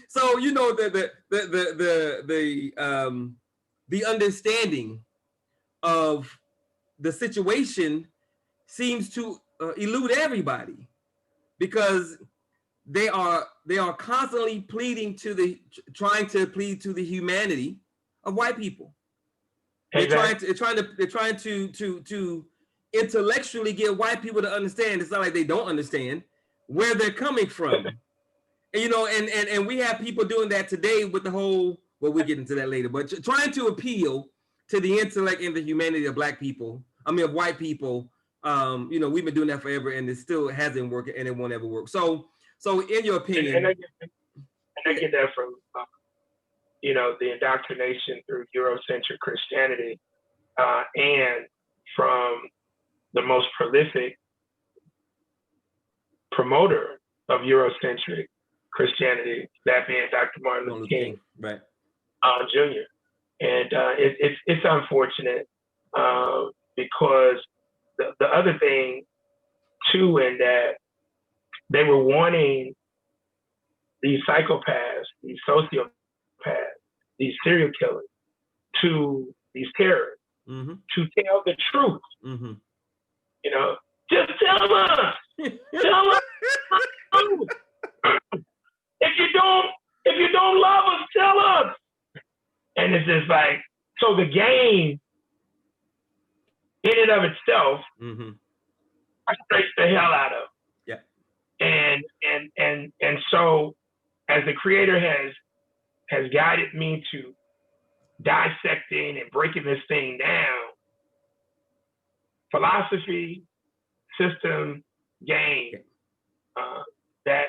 so you know the understanding of the situation seems to elude everybody, because they are constantly pleading to trying to plead to the humanity of white people. Exactly. They're trying to intellectually get white people to understand. It's not like they don't understand where they're coming from. And, you know, and we have people doing that today with the whole, well, we'll get into that later, but trying to appeal to the intellect and the humanity of black people, of white people. You know, we've been doing that forever, and it still hasn't worked, and it won't ever work. So in your opinion, and I get that from you know, the indoctrination through Eurocentric Christianity, and from the most prolific promoter of Eurocentric Christianity, that being Dr. Martin Luther King, right, Jr. And it's unfortunate, because the other thing too, in that they were wanting these psychopaths, these sociopaths, these serial killers, these terrorists, to tell the truth. You know, just tell us. Tell us. If you don't love us, tell us. And it's just like, so the game in and of itself, frustrates the hell out of. Yeah. And so, as the creator has guided me to dissecting and breaking this thing down, philosophy, system, game, that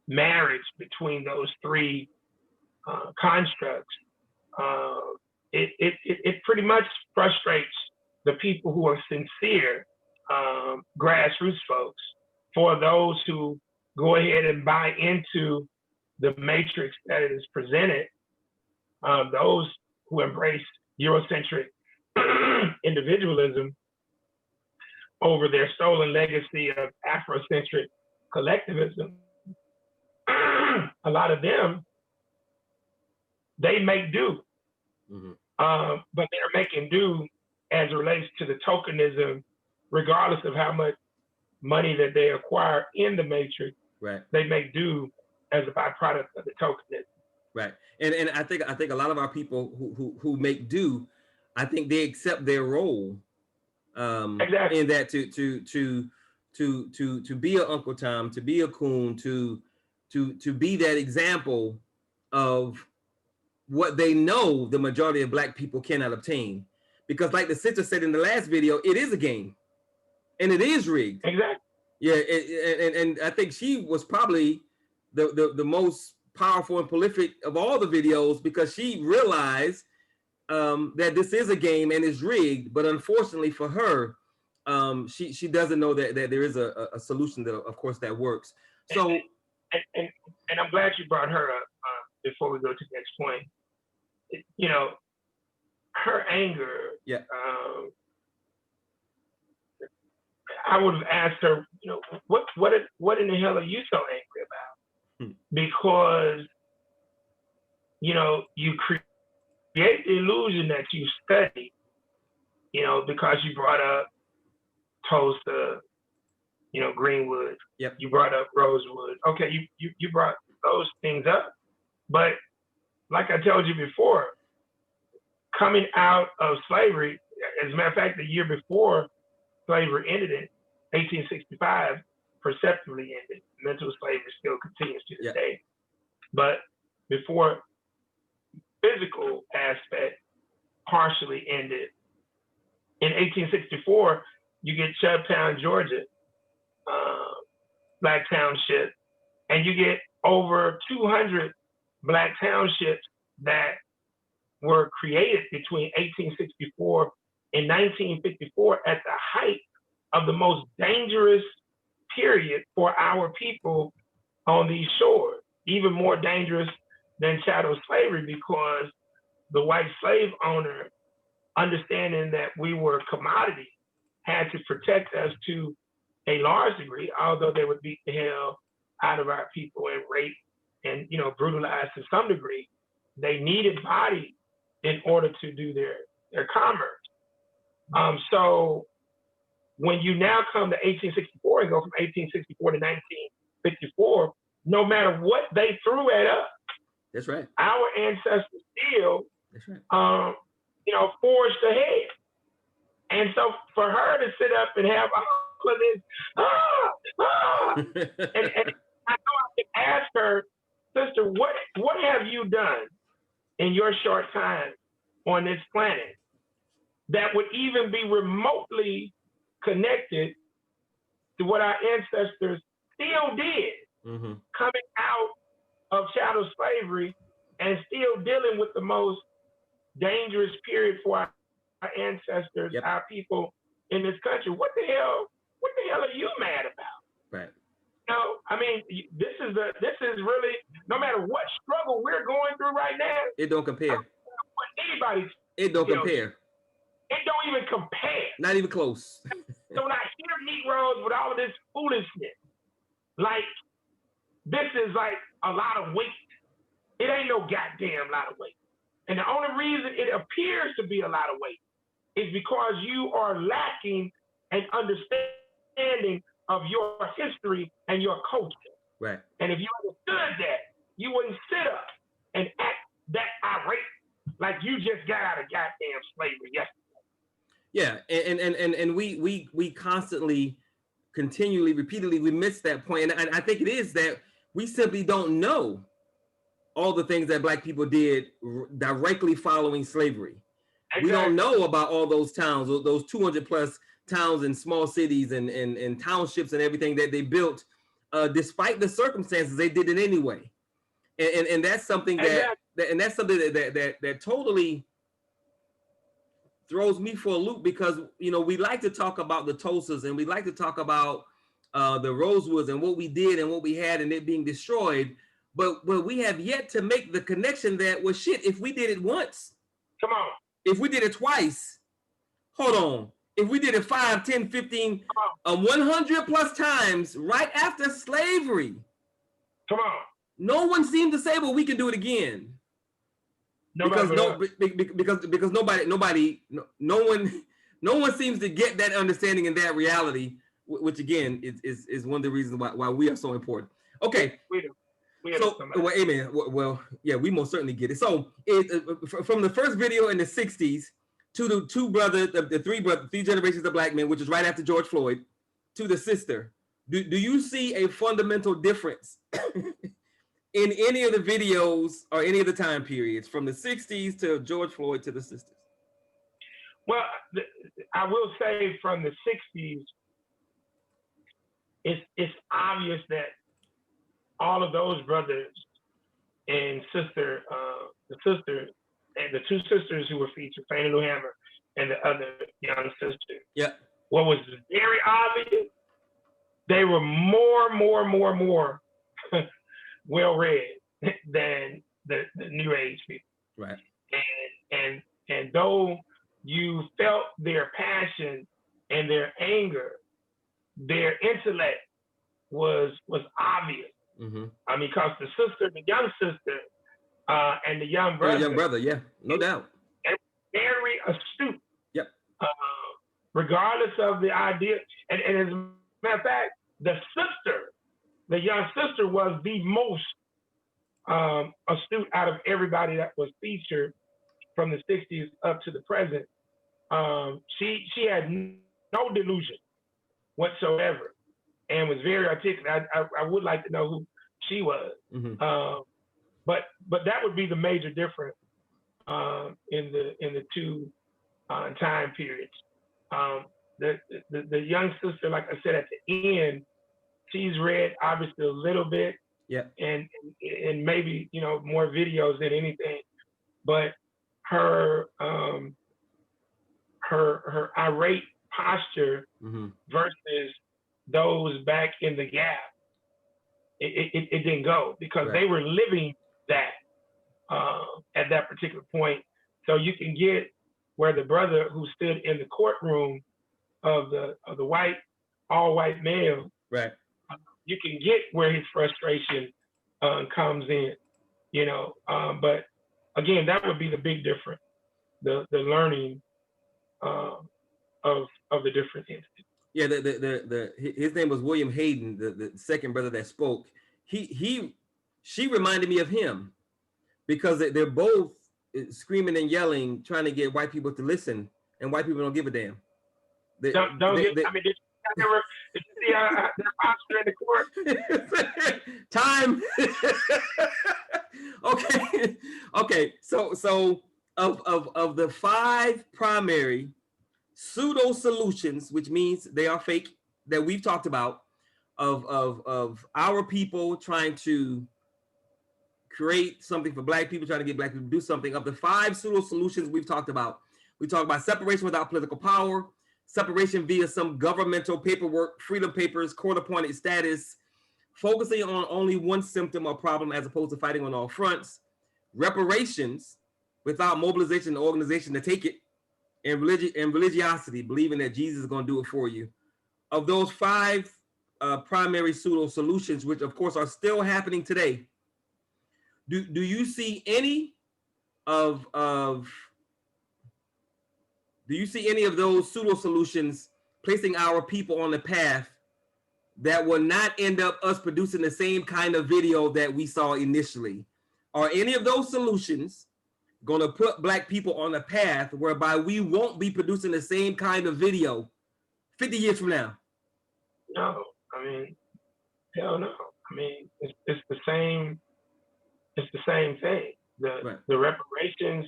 marriage between those three constructs, it pretty much frustrates the people who are sincere grassroots folks. For those who go ahead and buy into the matrix that is presented, those who embrace Eurocentric individualism over their stolen legacy of Afrocentric collectivism, a lot of them, they make do. But they're making do as it relates to the tokenism, regardless of how much money that they acquire in the matrix. Right. They make do as a byproduct of the tokenism. Right. And I think a lot of our people who make do, I think they accept their role. Exactly. In that to be an Uncle Tom, to be a coon, to be that example of what they know the majority of black people cannot obtain. Because like the sister said in the last video, it is a game and it is rigged. Exactly. Yeah. And I think she was probably the most powerful and prolific of all the videos, because she realized that this is a game and it's rigged. But unfortunately for her, she doesn't know that there is a solution that, of course, that works. So, and I'm glad you brought her up before we go to the next point. You know, her anger. Yeah. I would have asked her, you know, what in the hell are you so angry about? Because, you know, you create the illusion that you study, you know, because you brought up Tulsa, Greenwood. Yep. You brought up Rosewood. Okay, you brought those things up. But like I told you before, coming out of slavery, as a matter of fact, the year before slavery ended in 1865, perceptibly ended. Mental slavery still continues to this day. But before physical aspect partially ended, in 1864, you get Chubtown, Georgia, Black Township, and you get over 200 Black townships that were created between 1864 and 1954 at the height of the most dangerous period for our people on these shores, even more dangerous than chattel slavery, because the white slave owner, understanding that we were commodity, had to protect us to a large degree, although they would beat the hell out of our people and rape and brutalize to some degree. They needed bodies in order to do their commerce. So when you now come to 1864 and go from 1864 to 1954, no matter what they threw at us, that's right, our ancestors still, that's right, forged ahead. And so for her to sit up and have all of this, and I know I can ask her, sister, what have you done in your short time on this planet that would even be remotely connected to what our ancestors still did, coming out of chattel slavery and still dealing with the most dangerous period for our ancestors, our people in this country? What the hell are you mad about? Right. I mean, this is really, no matter what struggle we're going through right now, it don't compare. Anybody, it don't compare. It don't even compare. Not even close. So when I hear Negroes with all of this foolishness, like, this is like a lot of weight. It ain't no goddamn lot of weight. And the only reason it appears to be a lot of weight is because you are lacking an understanding of your history and your culture. Right. And if you understood that, you wouldn't sit up and act that irate like you just got out of goddamn slavery yesterday. Yeah, and we constantly, continually, repeatedly, we miss that point. And I think it is that we simply don't know all the things that Black people did directly following slavery. Exactly. We don't know about all those towns, those 200 plus towns and small cities and townships and everything that they built, despite the circumstances. They did it anyway, and that's something that totally throws me for a loop, because we like to talk about the Tulsas and we like to talk about the Rosewoods and what we did and what we had and it being destroyed, but we have yet to make the connection that, well, shit, if we did it once, come on, if we did it twice, hold on, if we did it 5, 10, 15, 100 plus times right after slavery, come on, no one seemed to say, well, we can do it again. Because no one seems to get that understanding and that reality, which again is one of the reasons why we are so important. Okay. Well, amen. Well, yeah, we most certainly get it. So from the first video in the 60s to the three generations of Black men, which is right after George Floyd, to the sister, do you see a fundamental difference in any of the videos or any of the time periods from the 60s to George Floyd to the sisters? Well, I will say from the 60s, it's obvious that all of those brothers and sister, the two sisters who were featured, Fannie Lou Hamer and the other young sister. Yeah. What was very obvious, they were more well-read than the new age people. Right. And though you felt their passion and their anger, their intellect was obvious. Mm-hmm. I mean, because the young sister, and the young brother, yeah, no doubt, very astute. Yep. Regardless of the idea, and as a matter of fact, the young sister was the most astute out of everybody that was featured from the 60s up to the present. She had no delusion whatsoever and was very articulate. I would like to know who she was. But that would be the major difference in the two time periods. The young sister, like I said at the end, she's read obviously a little bit, and maybe more videos than anything, but her irate posture versus those back in the gap, it didn't go because they were living that at that particular point. So you can get where the brother who stood in the courtroom of the white, all white male, you can get where his frustration comes in, but again, that would be the big difference, the learning of the different entities. Yeah, his name was William Hayden, the second brother that spoke. She reminded me of him because they're both screaming and yelling, trying to get white people to listen, and white people don't give a damn. Did you see their posture in the court? Time. Okay. So of the 5 primary pseudo solutions, which means they are fake, that we've talked about, of our people trying to create something for black people, trying to get black people to do something. Of the 5 pseudo solutions we talked about separation without political power, separation via some governmental paperwork, freedom papers, court-appointed status, focusing on only one symptom or problem as opposed to fighting on all fronts, reparations without mobilization and organization to take it, and religiosity, believing that Jesus is going to do it for you. Of those 5 primary pseudo solutions, which of course are still happening today, do you see any of those pseudo solutions placing our people on the path that will not end up us producing the same kind of video that we saw initially? Are any of those solutions going to put black people on a path whereby we won't be producing the same kind of video 50 years from now? No, I mean, hell no. I mean, it's the same. It's the same thing. The reparations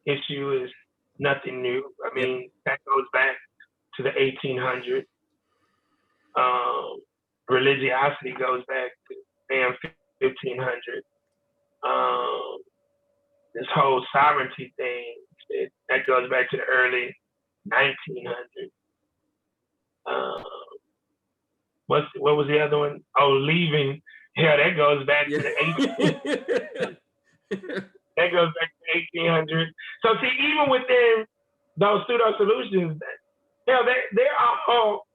issue is nothing new. I mean, that goes back to the 1800s. Religiosity goes back to damn 1500s. This whole sovereignty thing, that goes back to the early 1900s. What was the other one? Oh, leaving. Yeah, that goes back to the 1800s. That goes back to 1800s. So see, even within those pseudo solutions, they're all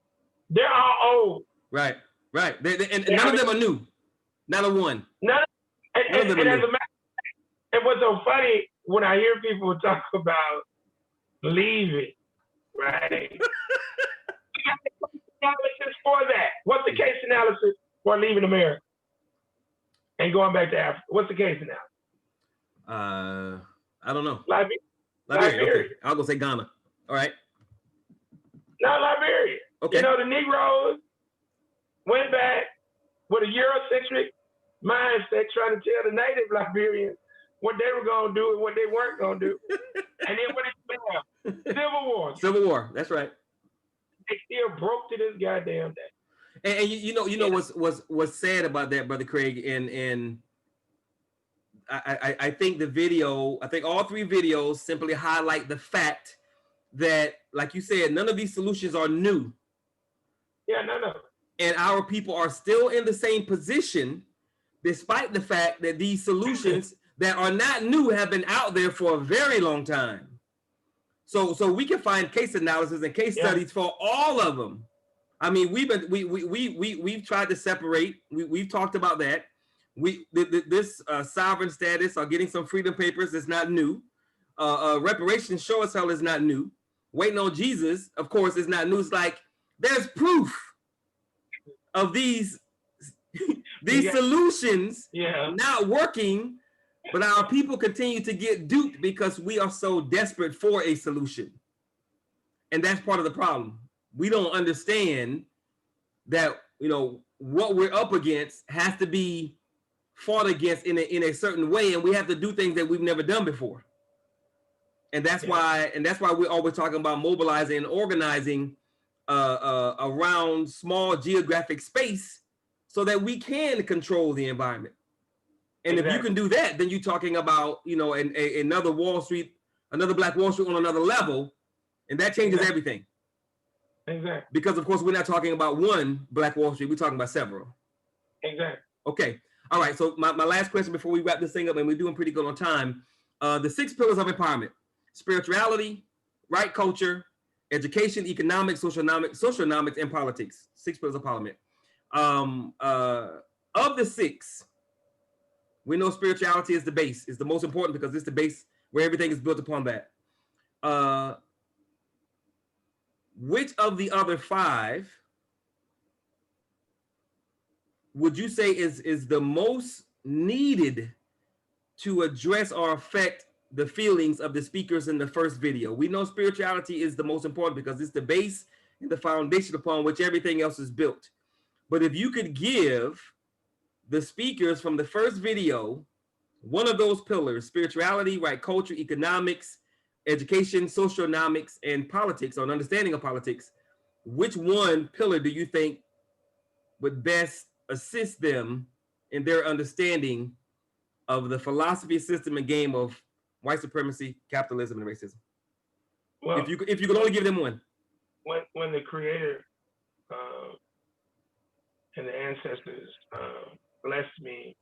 old. Right. And none of them are new. Not a one. And what's so funny when I hear people talk about leaving, right? Analysis for that. What's the case analysis for leaving America and going back to Africa? What's the case analysis? I don't know. Liberia. Okay. I'll go say Ghana. All right. Not Liberia. Okay. The Negroes went back with a Eurocentric mindset, trying to tell the native Liberians what they were going to do and what they weren't going to do. And then what it became? Civil War. That's right. They still broke to this goddamn day. And you know what's sad about that, Brother Craig, and I think all 3 videos simply highlight the fact that, like you said, none of these solutions are new. Yeah, no. And our people are still in the same position, despite the fact that these solutions that are not new have been out there for a very long time. So we can find case analysis and case studies for all of them. I mean, we've tried to separate. We've talked about that. This sovereign status or getting some freedom papers is not new. Reparations show us hell is not new. waiting on Jesus, of course, is not news. Like there's proof of these solutions not working, but our people continue to get duped because we are so desperate for a solution. And that's part of the problem. We don't understand that, you know, what we're up against has to be fought against in a certain way, and we have to do things that we've never done before. And that's why we're always talking about mobilizing and organizing around small geographic space so that we can control the environment. And if you can do that, then you're talking about, you know, another Wall Street, another Black Wall Street on another level, and that changes everything. Exactly. Because of course we're not talking about one Black Wall Street, we're talking about several. Exactly. Okay. All right. So my last question before we wrap this thing up, and we're doing pretty good on time. The 6 pillars of empowerment: spirituality, right culture, education, economics, socioeconomics, and politics. 6 pillars of empowerment. Of the 6, we know spirituality is the base, is the most important because it's the base where everything is built upon that. Which of the other 5 would you say is the most needed to address or affect the feelings of the speakers in the first video? We know spirituality is the most important because it's the base and the foundation upon which everything else is built. But if you could give the speakers from the first video one of those pillars, spirituality, right culture, economics, education, socioeconomics, and politics, or an understanding of politics, which one pillar do you think would best assist them in their understanding of the philosophy, system, and game of white supremacy, capitalism, and racism? Well, if you could only give them one. When the Creator and the ancestors blessed me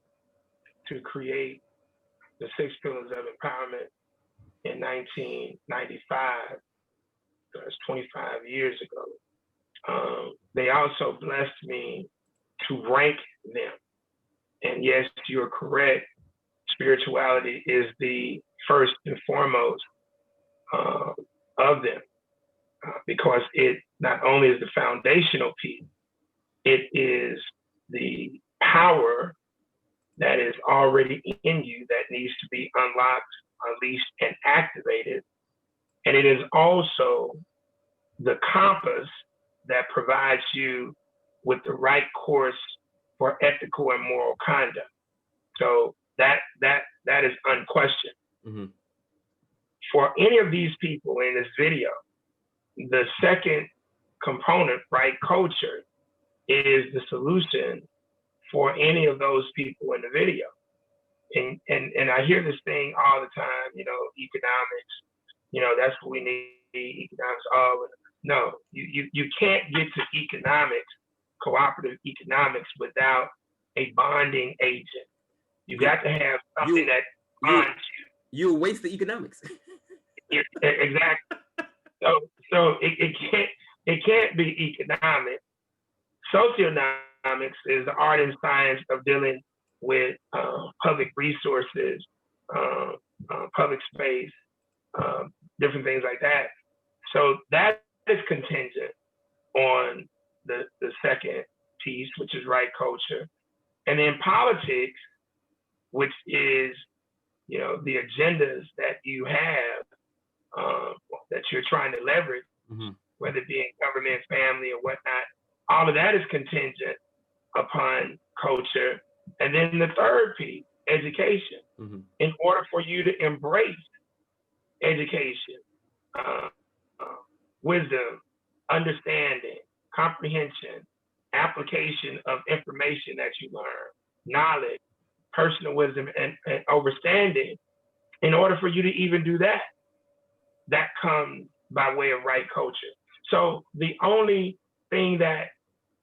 to create the 6 pillars of empowerment in 1995, that's 25 years ago, they also blessed me to rank them. And yes, you're correct. Spirituality is the first and foremost of them, because it not only is the foundational piece, it is the power that is already in you that needs to be unlocked, unleashed, and activated. And it is also the compass that provides you with the right course for ethical and moral conduct. So that is unquestioned. Mm-hmm. For any of these people in this video, the second component, right culture, is the solution for any of those people in the video. And I hear this thing all the time, you know, economics, you know, that's what we need, economics. Oh, no, you can't get to economics, cooperative economics, without a bonding agent. You got to have something that bonds you. You waste the economics. Exactly. So it can't be economic. Socioeconomics is the art and science of dealing with public resources, public space, different things like that. So that is contingent on the second piece, which is right culture. And then politics, which is, you know, the agendas that you have, that you're trying to leverage, mm-hmm. whether it be in government, family, or whatnot. All of that is contingent upon culture. And then the third piece, education. Mm-hmm. In order for you to embrace education, wisdom, understanding, comprehension, application of information that you learn, knowledge, personal wisdom, and understanding, in order for you to even do that, that comes by way of right culture. So the only thing that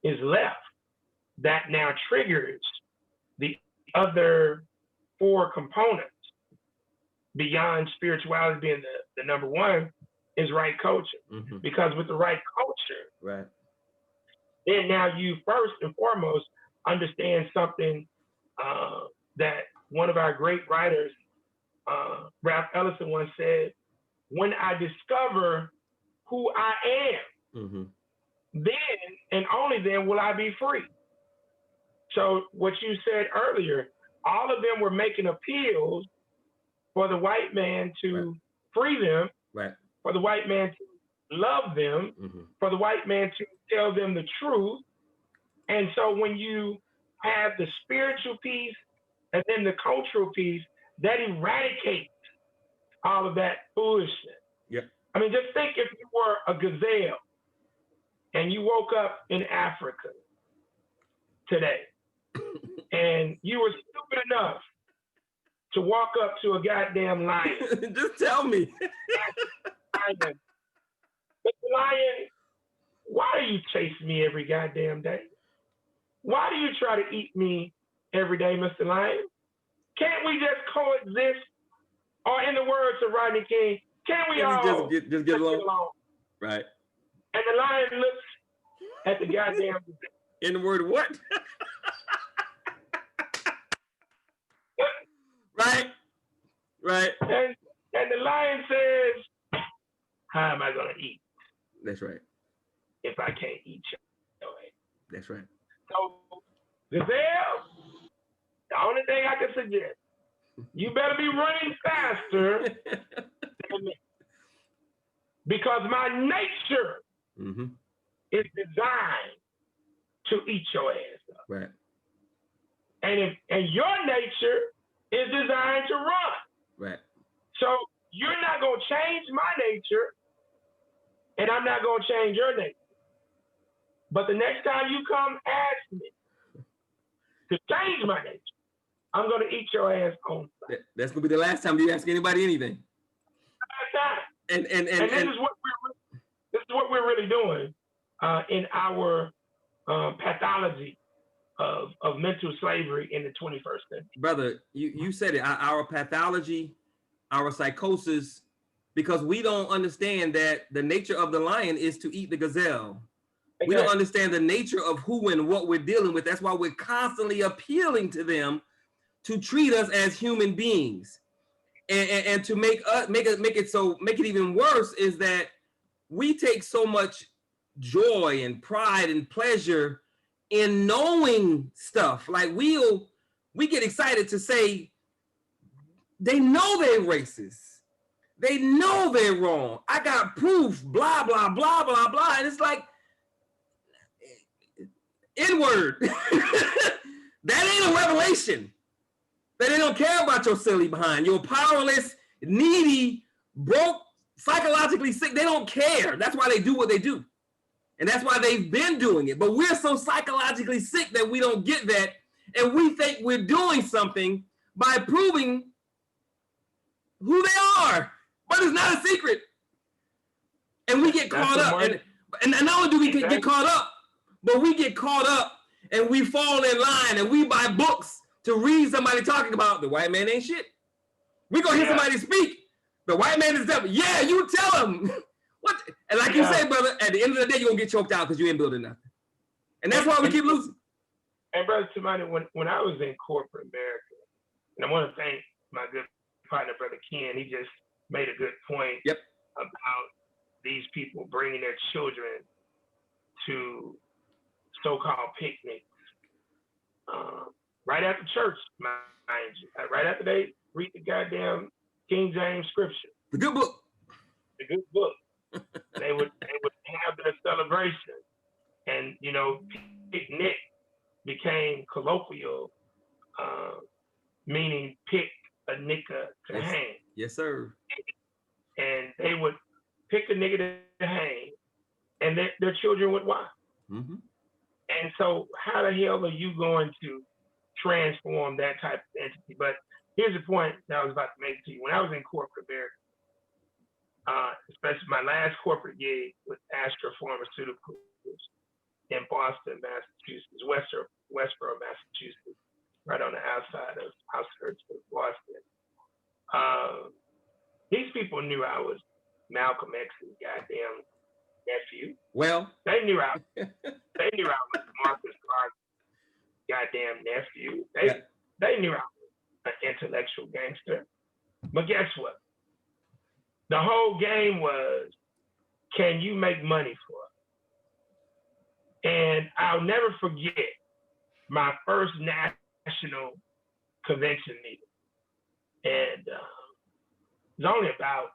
is left that now triggers the other 4 components beyond spirituality being the number one is right culture. Mm-hmm. Because with the right culture, right, then now you first and foremost understand something that one of our great writers, Ralph Ellison, once said: when I discover who I am, Mm-hmm. then and only then will I be free. So what you said earlier, all of them were making appeals for the white man to free them, Right. for the white man to love them, Mm-hmm. for the white man to tell them the truth. And so when you have the spiritual piece and then the cultural piece, that eradicates all of that foolishness. Yeah. I mean, just think if you were a gazelle and you woke up in Africa today and you were stupid enough to walk up to a goddamn lion. Just tell me. But the lion, why do you chase me every goddamn day? Why do you try to eat me every day, Mr. Lion? Can't we just coexist? Or in the words of Rodney King, can't we all just get along? Right. And the lion looks at the goddamn in the word what? Right. Right. And the lion says, how am I gonna eat? That's right. If I can't eat your way. That's right. So gazelle, the only thing I can suggest, you better be running faster than me. Because my nature is designed to eat your ass up. Right. And your nature is designed to run. Right. So you're not gonna change my nature, and I'm not gonna change your nature. But the next time you come ask me to change my nature, I'm gonna eat your ass on. That's gonna be the last time you ask anybody anything. And this is what we're really doing in our pathology of mental slavery in the 21st century. Brother, you said it. Our pathology, our psychosis, because we don't understand that the nature of the lion is to eat the gazelle. We don't understand the nature of who and what we're dealing with. That's why we're constantly appealing to them to treat us as human beings. And to make it even worse is that we take so much joy and pride and pleasure in knowing stuff. Like we get excited to say they know they're racist. They know they're wrong. I got proof, blah, blah, blah, blah, blah. And it's like, N-word. That ain't a revelation. That they don't care about your silly behind. You're powerless, needy, broke, psychologically sick. They don't care. That's why they do what they do. And that's why they've been doing it. But we're so psychologically sick that we don't get that. And we think we're doing something by proving who they are. But it's not a secret. And we get caught up. And not only do we get caught up, but we get caught up and we fall in line and we buy books to read somebody talking about the white man ain't shit. We gonna hear somebody speak. The white man is devil. Yeah, you tell him. What? And like you say, brother, at the end of the day, you're gonna get choked out because you ain't building nothing. And that's why we keep losing. And brother Tamani, when I was in corporate America, and I want to thank my good partner, brother Ken, he just made a good point about these people bringing their children to so-called picnics. Right after church, mind you. Right after they read the goddamn King James scripture. The good book. The good book. they would have their celebration. And, you know, picnic became colloquial, meaning pick a nigga to hang. Yes, sir. And they would pick a nigga to hang, and their children would watch. Mm-hmm. And so how the hell are you going to transform that type of entity? But here's the point that I was about to make to you. When I was in corporate America, especially my last corporate gig with Astra Pharmaceuticals in Boston, Massachusetts, Westboro, Massachusetts, right on the outskirts of Boston. These people knew I was Malcolm X's goddamn nephew. Well, they knew I was Marcus Garvey's goddamn nephew. They knew I was an intellectual gangster. But guess what? The whole game was can you make money for it? And I'll never forget my first national convention meeting. And there's only about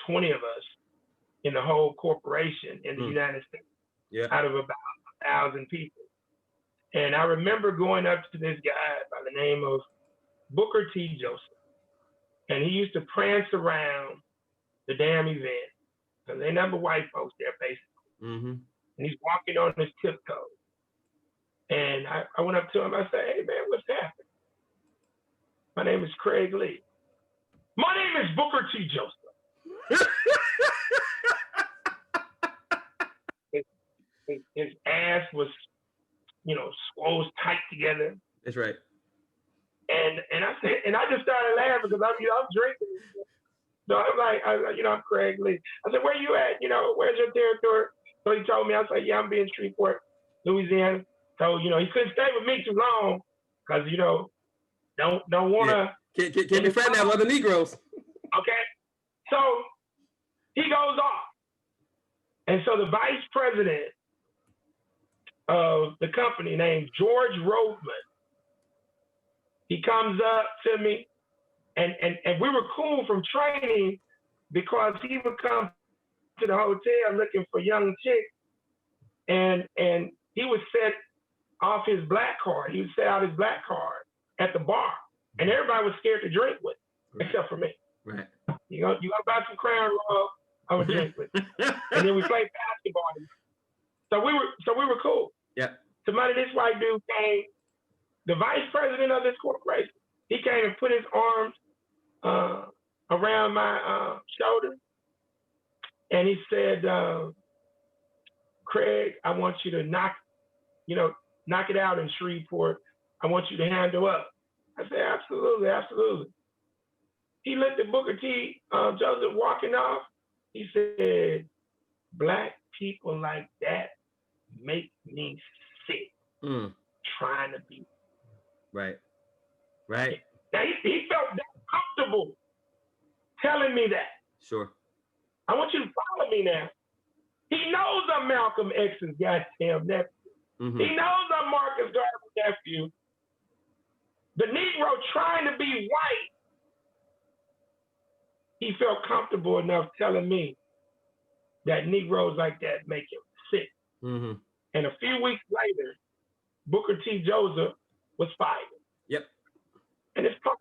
20 of us in the whole corporation in the United States, out of about 1,000 people. And I remember going up to this guy by the name of Booker T. Joseph. And he used to prance around the damn event. Because they never white folks there, basically. And he's walking on his tiptoes. And I went up to him, I said, hey man, what's happening? My name is Craig Lee. My name is Booker T. Joseph. his ass was, swole tight together. That's right. And I said, and I just started laughing because I'm drinking. So I'm like, I'm Craig Lee. I said, where you at? Where's your territory? So he told me, I said, yeah, I'm in Shreveport, Louisiana. So, he couldn't stay with me too long because, don't want to. Can't be frightened of other Negroes. Okay. So he goes off. And so the vice president of the company named George Roadman, he comes up to me and we were cool from training because he would come to the hotel looking for young chicks and he would set off his black card. He would set out his black card at the bar and everybody was scared to drink with, except for me. Right. You gonna buy some Crown Royal, I'm gonna drink with. And then we played basketball. So we were cool. Yeah. Somebody, this white dude came, the vice president of this corporation. He came and put his arms around my shoulder, and he said, "Craig, I want you to knock it out in Shreveport. I want you to handle up." I said, "Absolutely, absolutely." He looked at Booker T. Joseph walking off. He said, "Black people like that make me sick. Trying to be." Right. Right. Now he felt that comfortable telling me that. Sure. I want you to follow me now. He knows I'm Malcolm X's goddamn nephew. He knows I'm Marcus Garvey's nephew. The Negro trying to be white, he felt comfortable enough telling me that Negroes like that make him sick. And a few weeks later, Booker T. Joseph was fired. Yep. And his punk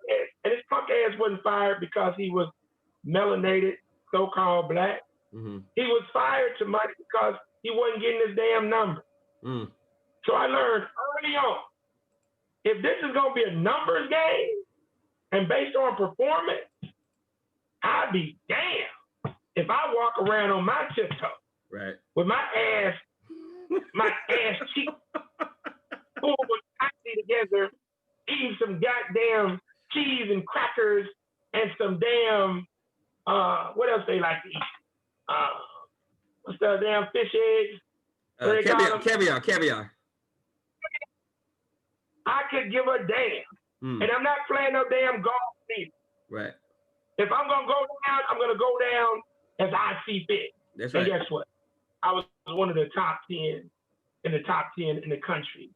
ass wasn't fired because he was melanated, so-called black. He was fired to money because he wasn't getting his damn number. So I learned early on, if this is gonna be a numbers game and based on performance, I'd be damned if I walk around on my tiptoe. Right. With my ass cheek pulled tightly together, eating some goddamn cheese and crackers and some damn what else they like to eat? What's the damn fish eggs? Caviar. I could give a damn. And I'm not playing no damn golf either. Right. If I'm gonna go down, I'm gonna go down as I see fit. That's and right. Guess what? I was one of the top 10 in the country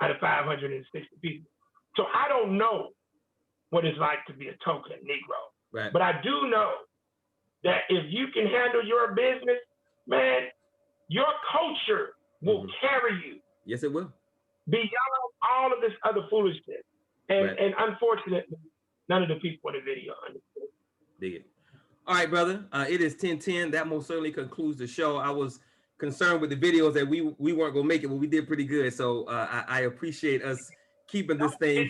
out of 560 people. So I don't know what it's like to be a token Negro. Right. But I do know that if you can handle your business, man, your culture will carry you. Yes, it will. Beyond all of this other foolishness. And unfortunately, none of the people in the video understood. Dig it. All right, brother. It is 10:10. That most certainly concludes the show. I was concerned with the videos that we weren't gonna make it, but we did pretty good. So I appreciate us keeping this thing.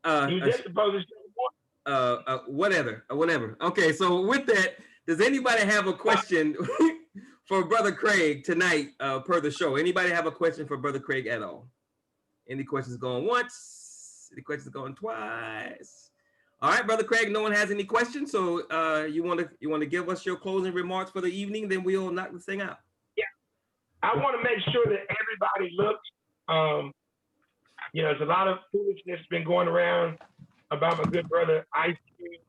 You just supposed to whatever. Okay, so with that, does anybody have a question for Brother Craig tonight per the show? Anybody have a question for Brother Craig at all? Any questions going once? Any questions going twice? All right, Brother Craig, no one has any questions, so you want to give us your closing remarks for the evening, then we'll knock this thing out. Yeah, I want to make sure that everybody looks. There's a lot of foolishness been going around about my good brother Ice Cube.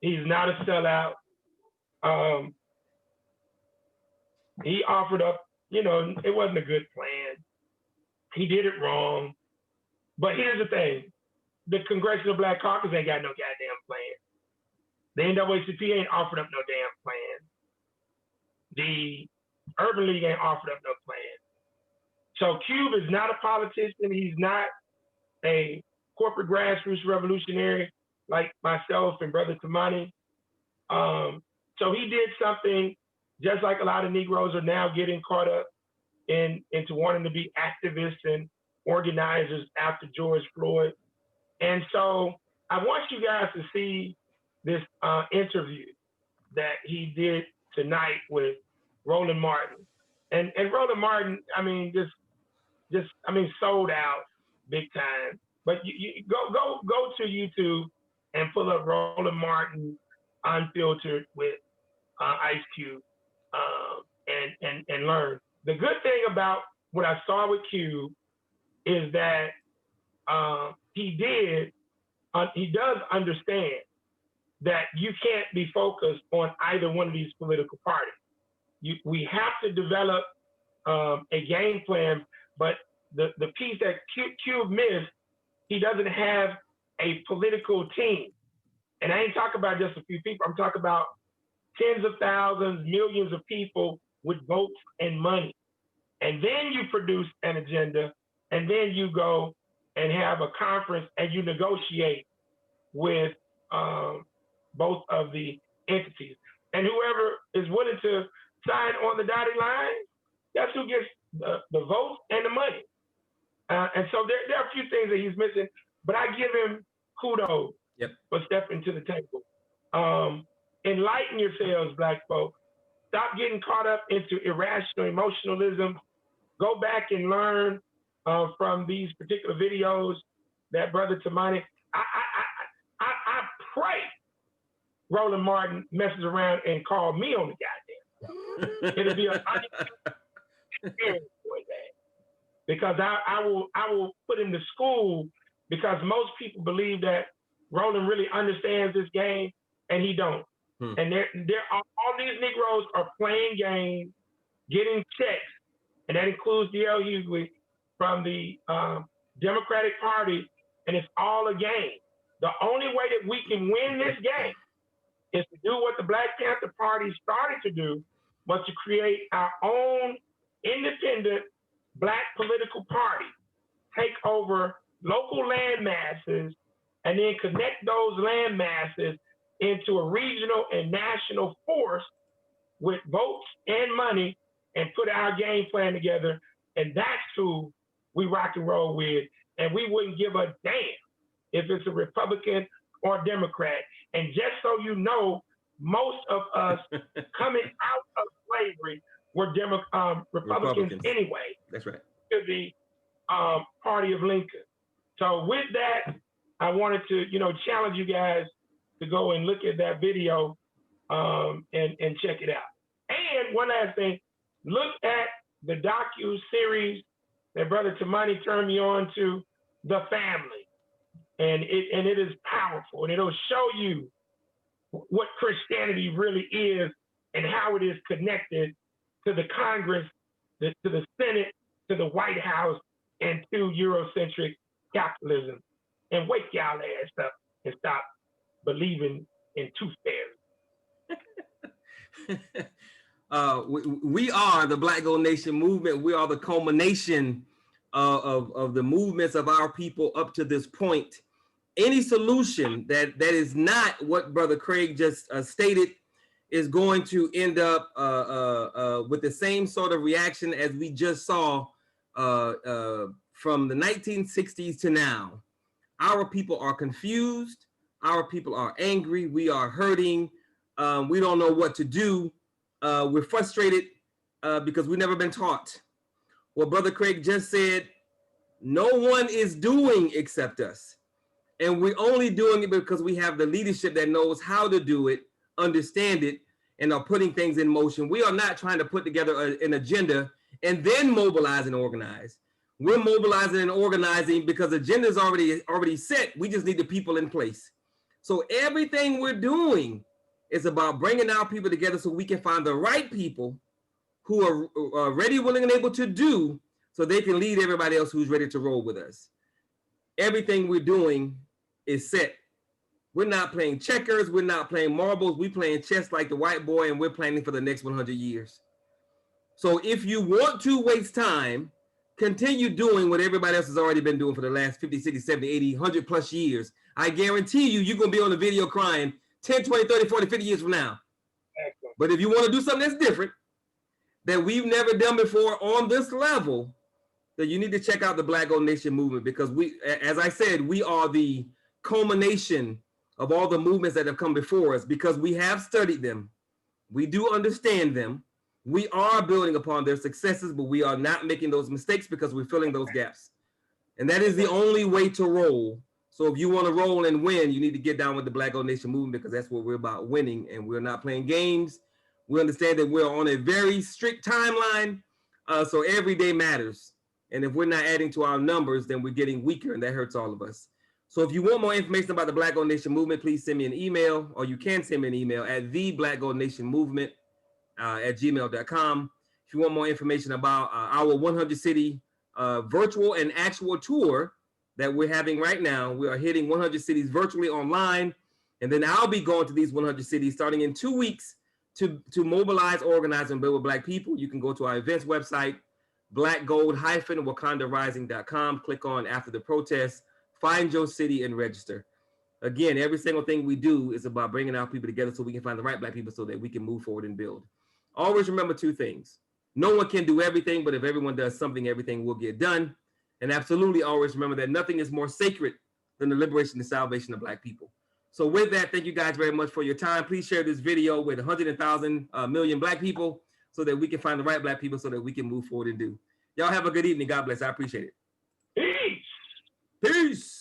He's not a sellout. He offered up, you know, it wasn't a good plan. He did it wrong. But here's the thing. The Congressional Black Caucus ain't got no goddamn plan. The NAACP ain't offered up no damn plan. The Urban League ain't offered up no plan. So Cube is not a politician. He's not a corporate grassroots revolutionary like myself and Brother Tamani. So he did something just like a lot of Negroes are now getting caught up into wanting to be activists and organizers after George Floyd. And so I want you guys to see this interview that he did tonight with Roland Martin. And Roland Martin, I mean, just sold out big time. But you go to YouTube and pull up Roland Martin Unfiltered with Ice Cube and learn. The good thing about what I saw with Cube is that he does understand that you can't be focused on either one of these political parties. We have to develop a game plan, but the piece that Cube missed, he doesn't have a political team. And I ain't talking about just a few people. I'm talking about tens of thousands, millions of people with votes and money. And then you produce an agenda, and then you go and have a conference and you negotiate with both of the entities. And whoever is willing to sign on the dotted line, that's who gets the votes and the money. And so there are a few things that he's missing, but I give him kudos for stepping to the table. Enlighten yourselves, Black folks. Stop getting caught up into irrational emotionalism. Go back and learn from these particular videos that Brother Tamani. I pray Roland Martin messes around and call me on the goddamn. It'll be a experience for that. Because I will put him to school, because most people believe that Roland really understands this game and he don't. And there are all these Negroes are playing games, getting checks, and that includes D.L. Hughley from the Democratic Party, and it's all a game. The only way that we can win this game is to do what the Black Panther Party started to do, was to create our own independent Black political party, take over local land masses, and then connect those land masses into a regional and national force with votes and money, and put our game plan together. And that's who we rock and roll with. And we wouldn't give a damn if it's a Republican or Democrat. And just so you know, most of us coming out of slavery were Republicans anyway. That's right. To the party of Lincoln. So with that, I wanted to, challenge you guys to go and look at that video and check it out. And one last thing, look at the docu-series that Brother Tamani turned me on to, The Family. And it is powerful, and it'll show you what Christianity really is and how it is connected to the Congress, to the Senate, to the White House, and to Eurocentric capitalism. And wake y'all ass up and stop believing in tooth fairy. We are the Black Gold Nation movement. We are the culmination of the movements of our people up to this point. Any solution that is not what Brother Craig just stated is going to end up with the same sort of reaction as we just saw from the 1960s to now. Our people are confused. Our people are angry. We are hurting. We don't know what to do. We're frustrated because we've never been taught. What Brother Craig just said, no one is doing except us. And we're only doing it because we have the leadership that knows how to do it, understand it, and are putting things in motion. We are not trying to put together an agenda and then mobilize and organize. We're mobilizing and organizing because the agenda is already set. We just need the people in place. So everything we're doing It's about bringing our people together so we can find the right people who are ready, willing, and able to do, so they can lead everybody else who's ready to roll with us. Everything we're doing is set. We're not playing checkers. We're not playing marbles. We're playing chess like the white boy, and we're planning for the next 100 years. So if you want to waste time, continue doing what everybody else has already been doing for the last 50, 60, 70, 80, 100 plus years. I guarantee you're going to be on the video crying 10, 20, 30, 40, 50 years from now. But if you want to do something that's different, that we've never done before on this level, then you need to check out the Black Gold Nation movement, because we, as I said, we are the culmination of all the movements that have come before us, because we have studied them. We do understand them. We are building upon their successes, but we are not making those mistakes because we're filling those gaps. And that is the only way to roll. So if you want to roll and win, you need to get down with the Black Gold Nation movement, because that's what we're about, winning. And we're not playing games. We understand that we're on a very strict timeline. So every day matters. And if we're not adding to our numbers, then we're getting weaker, and that hurts all of us. So if you want more information about the Black Gold Nation movement, please send me an email, or you can send me an email at theblackgoldnationmovement@gmail.com. If you want more information about our 100 city virtual and actual tour that we're having right now, we are hitting 100 cities virtually online. And then I'll be going to these 100 cities starting in 2 weeks to mobilize, organize, and build with Black people. You can go to our events website, blackgold-wakandarising.com. Click on After the Protest, find your city, and register. Again, every single thing we do is about bringing our people together so we can find the right Black people so that we can move forward and build. Always remember 2 things. No one can do everything, but if everyone does something, everything will get done. And absolutely always remember that nothing is more sacred than the liberation and salvation of Black people. So with that, thank you guys very much for your time. Please share this video with 100,000 million Black people so that we can find the right Black people so that we can move forward and do. Y'all have a good evening. God bless. I appreciate it. Peace. Peace.